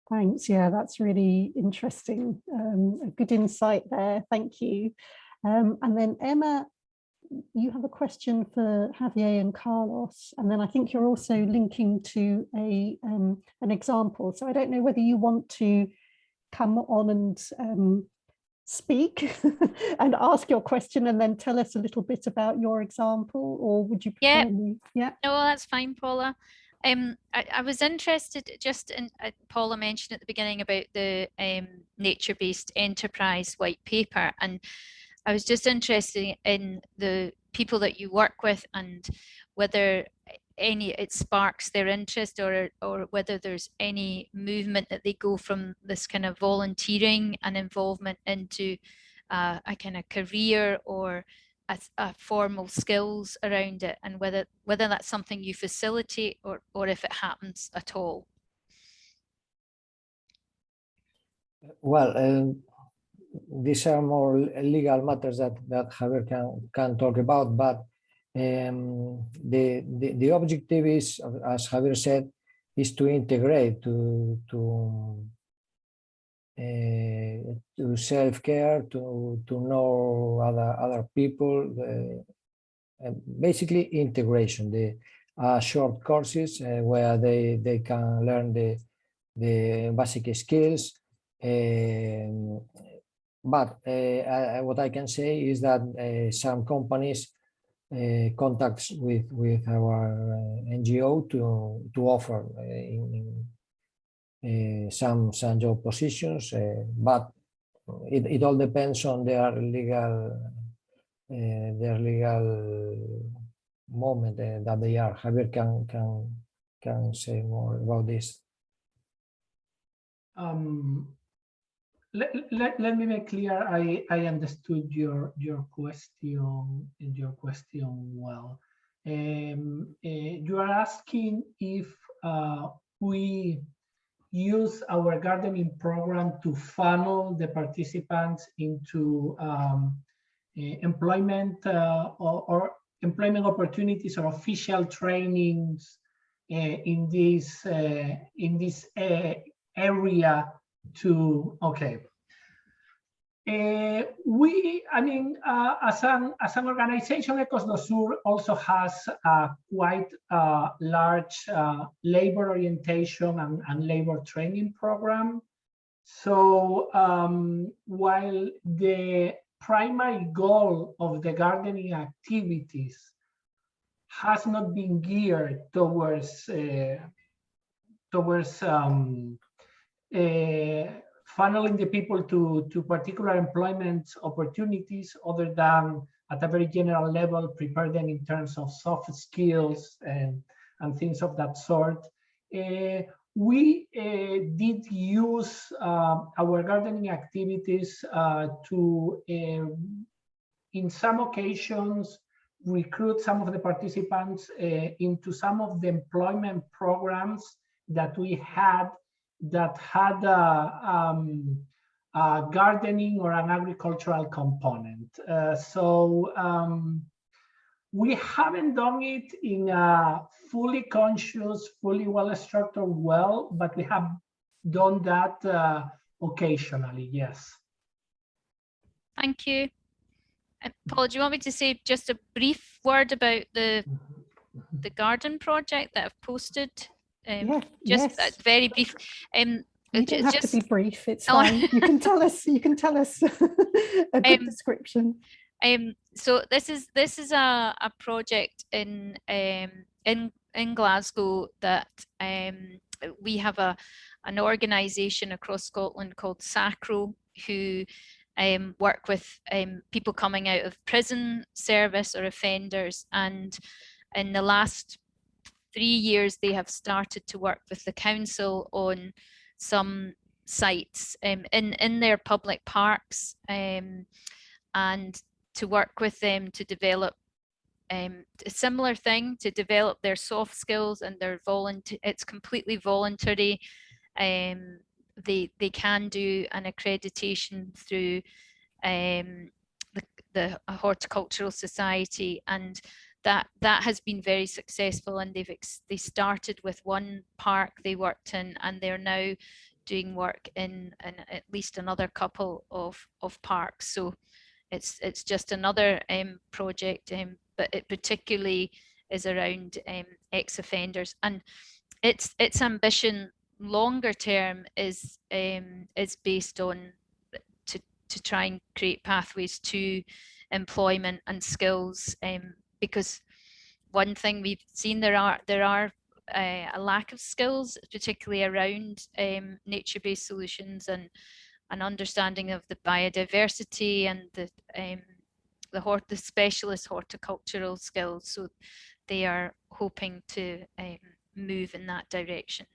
Thanks. Yeah, that's really interesting. A good insight there. Thank you. And then Emma, you have a question for Javier and Carlos, and then I think you're also linking to an example. So I don't know whether you want to come on and speak and ask your question and then tell us a little bit about your example, or would you prefer me? Yeah. No, that's fine, Paula. I was interested just in, Paula mentioned at the beginning about the nature-based enterprise white paper, and I was just interested in the people that you work with and whether it sparks their interest, or whether there's any movement that they go from this kind of volunteering and involvement into a kind of career or a formal skills around it, and whether that's something you facilitate or if it happens at all. Well, these are more legal matters that Javier can talk about, but the objective is, as Javier said, is to integrate, to self-care, to know other people, basically integration. The short courses where they can learn the basic skills. But what I can say is that some companies contacts with our NGO to offer some job positions, but it all depends on their legal moment that they are. Javier can say more about this. Let me make clear. I understood your question well. You are asking if we use our gardening program to funnel the participants into employment or employment opportunities or official trainings in this area to, okay. As an organization, Ecos do Sur also has a quite large labor orientation and labor training program. So while the primary goal of the gardening activities has not been geared towards funneling the people to particular employment opportunities, other than at a very general level, prepare them in terms of soft skills and things of that sort. We did use our gardening activities to, in some occasions, recruit some of the participants into some of the employment programs that we had that had a gardening or an agricultural component. We haven't done it in a fully conscious, fully well-structured well, but we have done that occasionally, yes. Thank you. Paula, do you want me to say just a brief word about the garden project that I've posted? Just very brief. You don't have to be brief, it's fine. You can tell us a good description. So this is a project in Glasgow that we have an organisation across Scotland called Sacro, who work with people coming out of prison service or offenders, and in the last 3 years they have started to work with the council on some sites in their public parks, and to work with them to develop a similar thing, to develop their soft skills and their it's completely voluntary. They can do an accreditation through the Horticultural Society, and that has been very successful, and they started with one park they worked in, and they're now doing work in at least another couple of parks. So it's just another project, but it particularly is around ex-offenders, and its ambition longer term is based on to try and create pathways to employment and skills, because one thing we've seen, there are a lack of skills, particularly around nature-based solutions and an understanding of the biodiversity and the specialist horticultural skills. So they are hoping to move in that direction.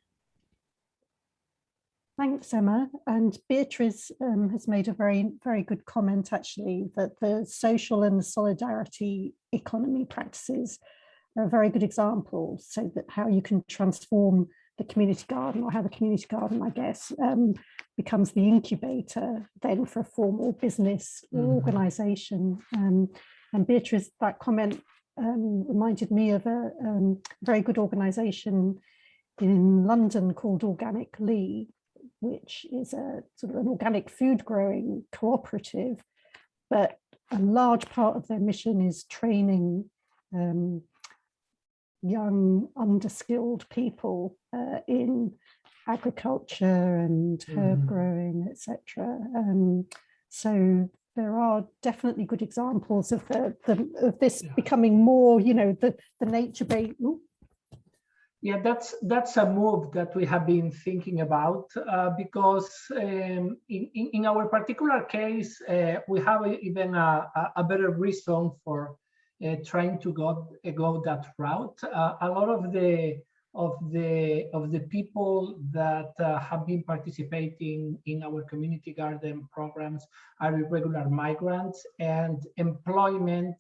Thanks, Emma. And Beatrice has made a very, very good comment, actually, that the social and solidarity economy practices are a very good example, so that how you can transform the community garden, or how the community garden, I guess, becomes the incubator then for a formal business or organisation. And Beatrice, that comment reminded me of a very good organisation in London called Organic Lee, which is a sort of an organic food growing cooperative, but a large part of their mission is training young underskilled people in agriculture and herb growing, etc. So there are definitely good examples of this becoming more, the nature-based. Yeah, that's a move that we have been thinking about, because in our particular case, we have even a better reason for trying to go that route. A lot of the people that have been participating in our community garden programs are irregular migrants, and employment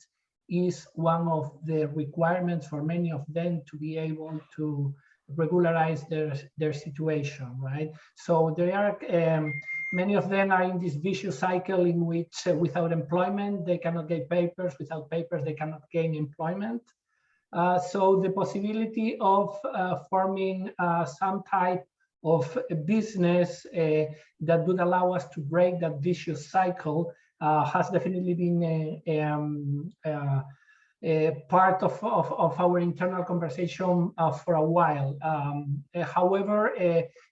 is one of the requirements for many of them to be able to regularize their situation, right? So there are many of them are in this vicious cycle in which without employment they cannot get papers, without papers they cannot gain employment. So the possibility of forming some type of a business that would allow us to break that vicious cycle has definitely been a part of our internal conversation for a while. However,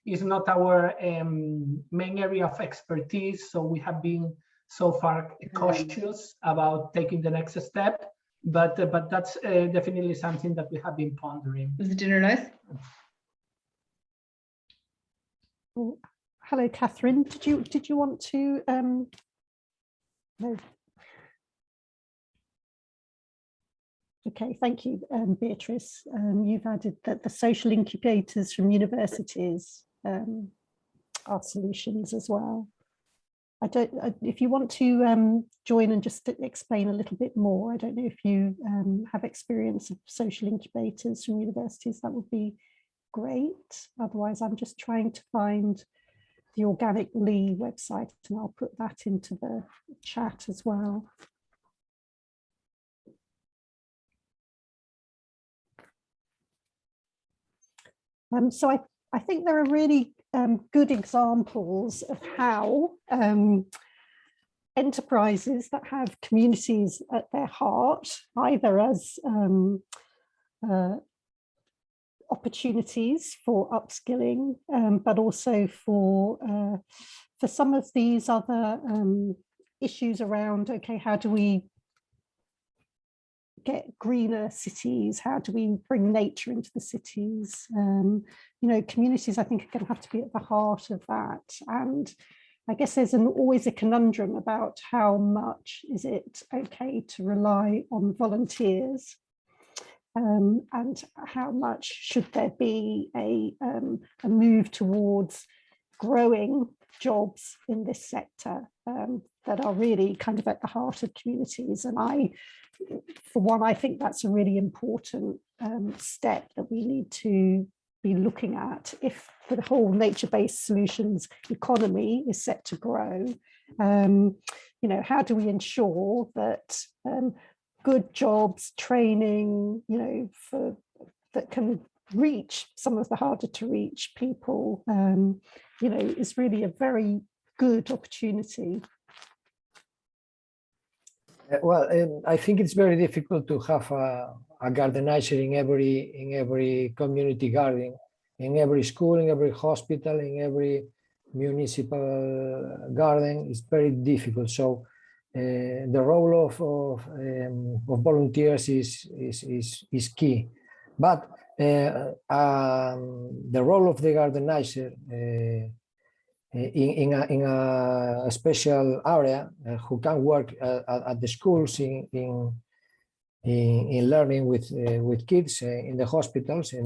it's not our main area of expertise, so we have been so far cautious about taking the next step. But that's definitely something that we have been pondering. Is it inderdaad? Oh, hello, Catherine. Did you want to? No. Okay, thank you, Beatrice. You've added that the social incubators from universities are solutions as well. If you want to join and just explain a little bit more, I don't know if you have experience of social incubators from universities, that would be great. Otherwise, I'm just trying to find the Organically website, and I'll put that into the chat as well. So I think there are really good examples of how enterprises that have communities at their heart, either as opportunities for upskilling, but also for some of these other issues around, okay, how do we get greener cities? How do we bring nature into the cities? You know, communities, I think, are going to have to be at the heart of that. And I guess there's always a conundrum about how much is it okay to rely on volunteers, and how much should there be a move towards growing jobs in this sector that are really kind of at the heart of communities. And for one, I think that's a really important step that we need to be looking at if the whole nature-based solutions economy is set to grow. You know, how do we ensure that good jobs, training, you know, that can reach some of the harder to reach people, you know, is really a very good opportunity. Well, I think it's very difficult to have a gardenizer in every community garden, in every school, in every hospital, in every municipal garden. It's very difficult. So the role of volunteers is key. But the role of the gardenizer in a special area who can work at the schools in learning with kids, in the hospitals, in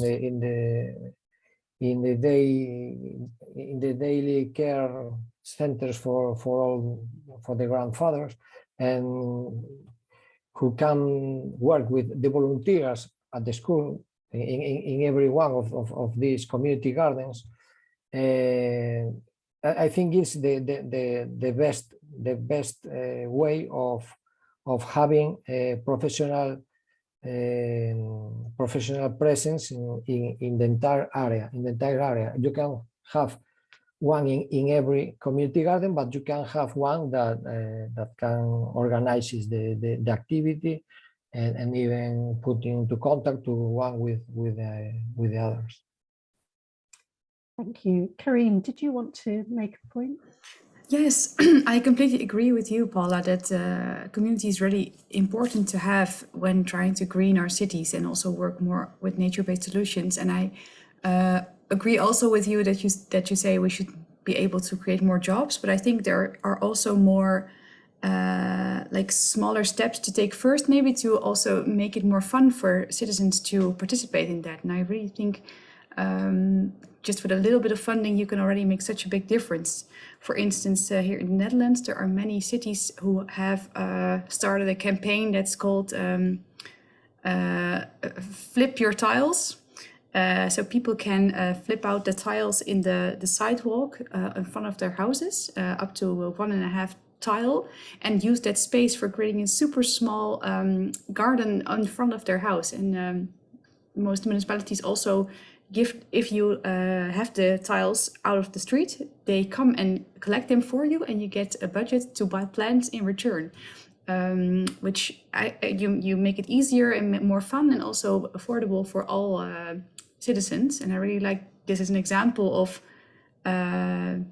the daily care centers for the grandfathers, and who can work with the volunteers at the school in every one of these community gardens. I think it's the best way of having a professional presence in the entire area. You can have one in every community garden, but you can have one that can organize the activity and even put into contact to one with the others. Thank you. Karine, did you want to make a point? Yes, I completely agree with you, Paula, that community is really important to have when trying to green our cities and also work more with nature-based solutions. And I agree also with you that you say we should be able to create more jobs, but I think there are also more like smaller steps to take first, maybe to also make it more fun for citizens to participate in that. And I really think just with a little bit of funding, you can already make such a big difference. For instance, here in the Netherlands, there are many cities who have started a campaign that's called Flip Your Tiles. So people can flip out the tiles in the sidewalk in front of their houses, up to 1.5 tile and use that space for creating a super small garden in front of their house. And most municipalities also give, if you have the tiles out of the street, they come and collect them for you, and you get a budget to buy plants in return. Which you make it easier and more fun and also affordable for all citizens. And I really like this as an example of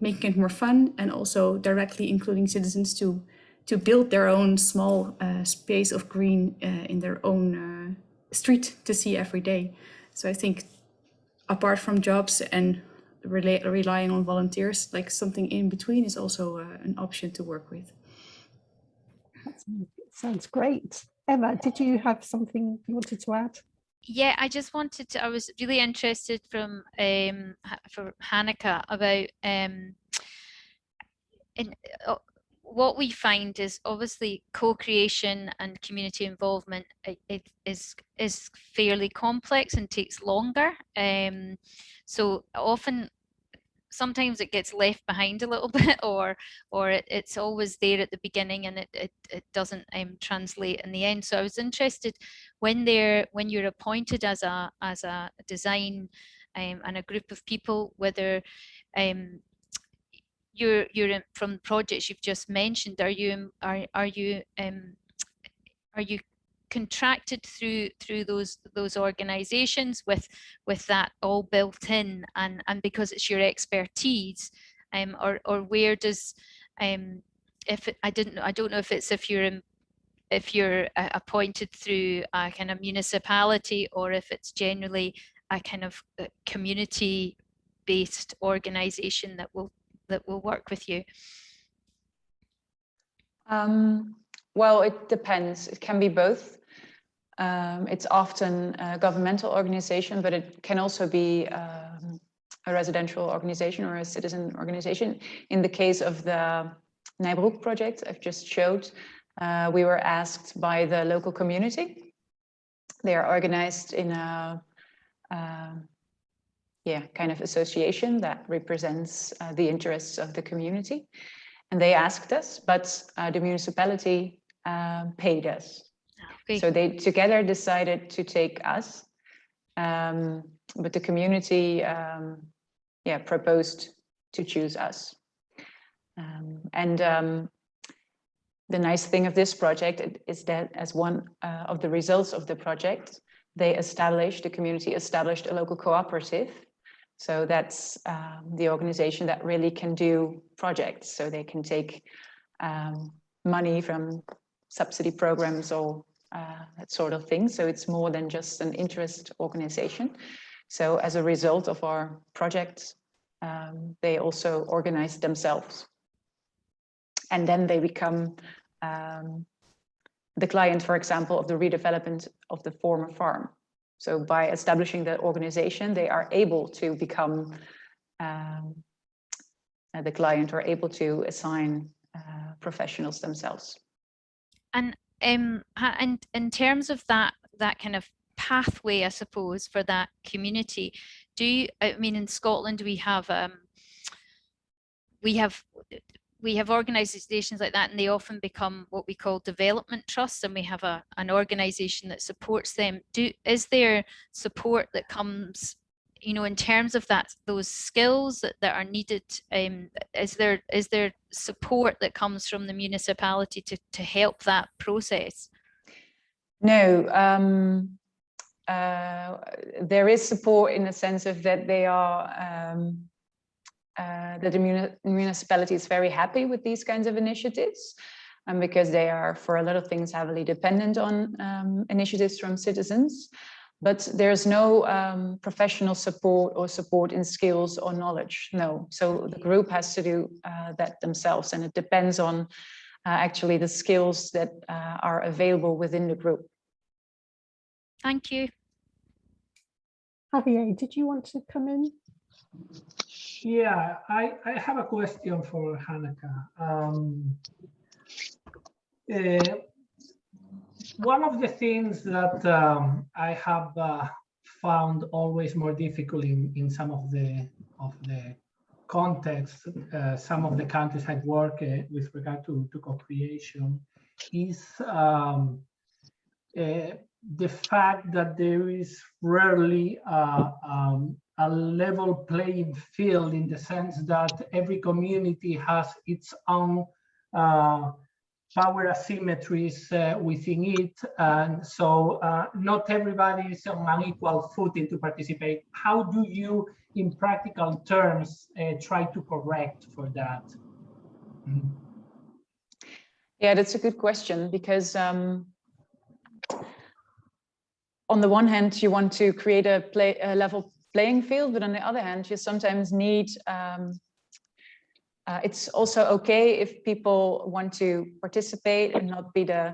making it more fun and also directly including citizens to build their own small space of green in their own street to see every day. So I think apart from jobs and relying on volunteers, like something in between is also an option to work with. That sounds great. Emma, did you have something you wanted to add? Yeah, I just wanted to, I was really interested from for Hanneke about what we find is obviously co-creation and community involvement is fairly complex and takes longer. So often, sometimes it gets left behind a little bit, or it's always there at the beginning and it doesn't translate in the end. So I was interested when you're appointed as a design and a group of people, whether you're in, from projects you've just mentioned, are you contracted through those organizations with that all built in, and because it's your expertise, or where does I don't know if you're appointed through a kind of municipality, or if it's generally a kind of community based organization that will work with you. Well, it depends. It can be both. It's often a governmental organization, but it can also be a residential organization or a citizen organization. In the case of the Nijbroek project I've just showed, we were asked by the local community. They are organized in a kind of association that represents the interests of the community. And they asked us, but the municipality paid us. Okay. So they together decided to take us, but the community proposed to choose us. The nice thing of this project is that as one of the results of the project, the community established a local cooperative. So that's the organization that really can do projects. So they can take money from subsidy programs or that sort of thing. So it's more than just an interest organization. So as a result of our project, they also organize themselves. And then they become the client, for example, of the redevelopment of the former farm. So by establishing that organization, they are able to become the client, or able to assign professionals themselves. And in terms of that kind of pathway, I suppose, for that community, I mean, in Scotland we have organizations like that, and they often become what we call development trusts, and we have an organization that supports them. Is there support that comes, in terms of those skills that are needed? Is there support that comes from the municipality to help that process? No, there is support in the sense of that they are that the municipality is very happy with these kinds of initiatives, and because they are, for a lot of things, heavily dependent on initiatives from citizens. But there's no professional support or support in skills or knowledge, no. So the group has to do that themselves, and it depends on actually the skills that are available within the group. Thank you. Javier, did you want to come in? Yeah, I have a question for Hanneke. One of the things that I have found always more difficult in some of the context some of the countries I've worked with regard to co-creation is the fact that there is rarely a level playing field, in the sense that every community has its own power asymmetries within it, and so not everybody is on an equal footing to participate. How do you, in practical terms, try to correct for that? Mm-hmm. Yeah, that's a good question, because on the one hand, you want to create a level playing field, but on the other hand, you sometimes need it's also okay if people want to participate and not be the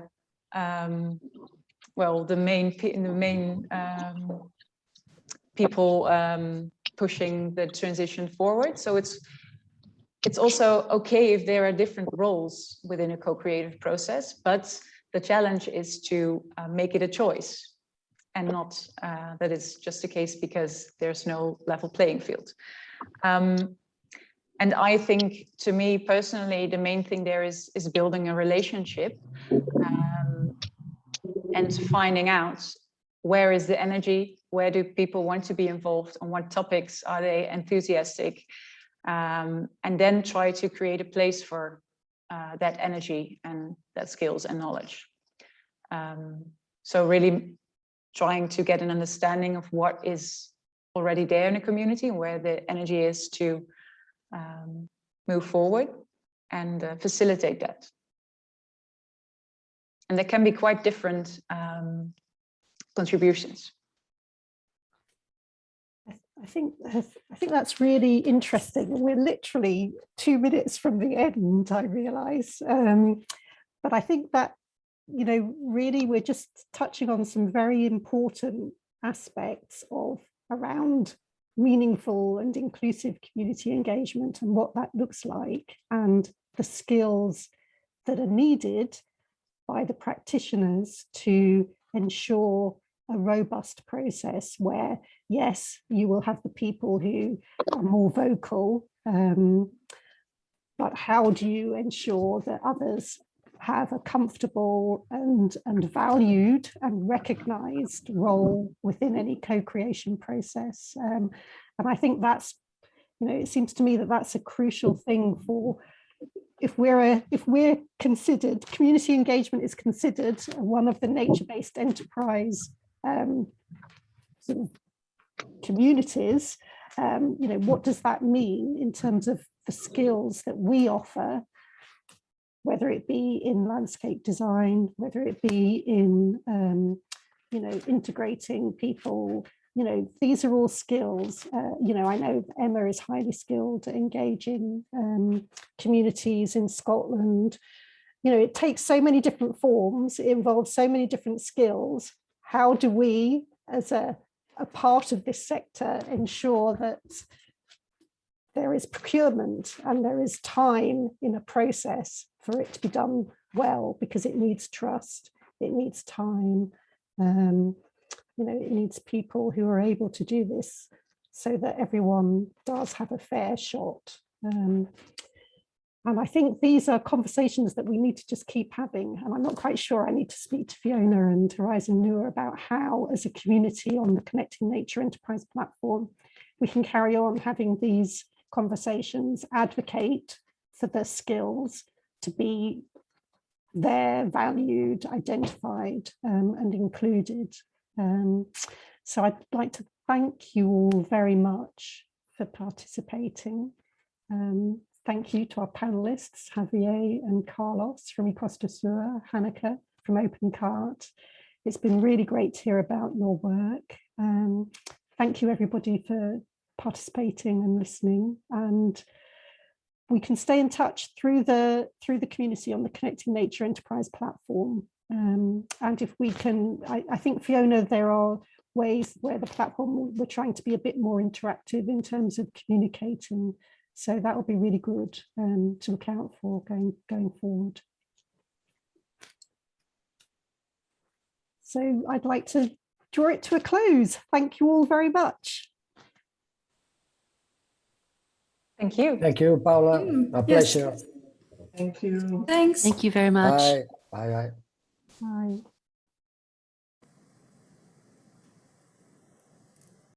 main people pushing the transition forward. So it's also okay if there are different roles within a co-creative process, but the challenge is to make it a choice, and not that it's just a case because there's no level playing field. And I think, to me personally, the main thing there is building a relationship and finding out where is the energy, where do people want to be involved, on what topics are they enthusiastic, and then try to create a place for that energy and that skills and knowledge. So really trying to get an understanding of what is already there in a community and where the energy is to move forward and facilitate that. And there can be quite different contributions. I think that's really interesting. We're literally 2 minutes from the end, I realise. But I think that, you know, really we're just touching on some very important aspects of around meaningful and inclusive community engagement and what that looks like, and the skills that are needed by the practitioners to ensure a robust process where, yes, you will have the people who are more vocal, but how do you ensure that others have a comfortable and valued and recognized role within any co-creation process? And I think that's, you know, it seems to me that that's a crucial thing for, if we're considered, community engagement is considered one of the nature-based enterprise sort of communities, you know, what does that mean in terms of the skills that we offer, whether it be in landscape design, whether it be in, you know, integrating people, you know, these are all skills. You know, I know Emma is highly skilled at engaging communities in Scotland. You know, it takes so many different forms, it involves so many different skills. How do we, as a part of this sector, ensure that there is procurement and there is time in a process for it to be done well, because it needs trust, it needs time, you know, it needs people who are able to do this so that everyone does have a fair shot. And I think these are conversations that we need to just keep having. And I'm not quite sure, I need to speak to Fiona and Horizon Newer about how, as a community on the Connecting Nature Enterprise platform, we can carry on having these conversations, advocate for the skills to be there, valued, identified, and included. So I'd like to thank you all very much for participating. Thank you to our panelists, Javier and Carlos from Ecostasur, Hanneke from OpenCart. It's been really great to hear about your work. Thank you everybody for participating and listening, and we can stay in touch through the community on the Connecting Nature Enterprise platform. And if we can, I think, Fiona, there are ways where the platform, we're trying to be a bit more interactive in terms of communicating. So that will be really good to account for going forward. So I'd like to draw it to a close. Thank you all very much. Thank you. Thank you, Paula. A yes. pleasure. Thank you. Thanks. Thank you very much. Bye. Bye. Bye. Bye.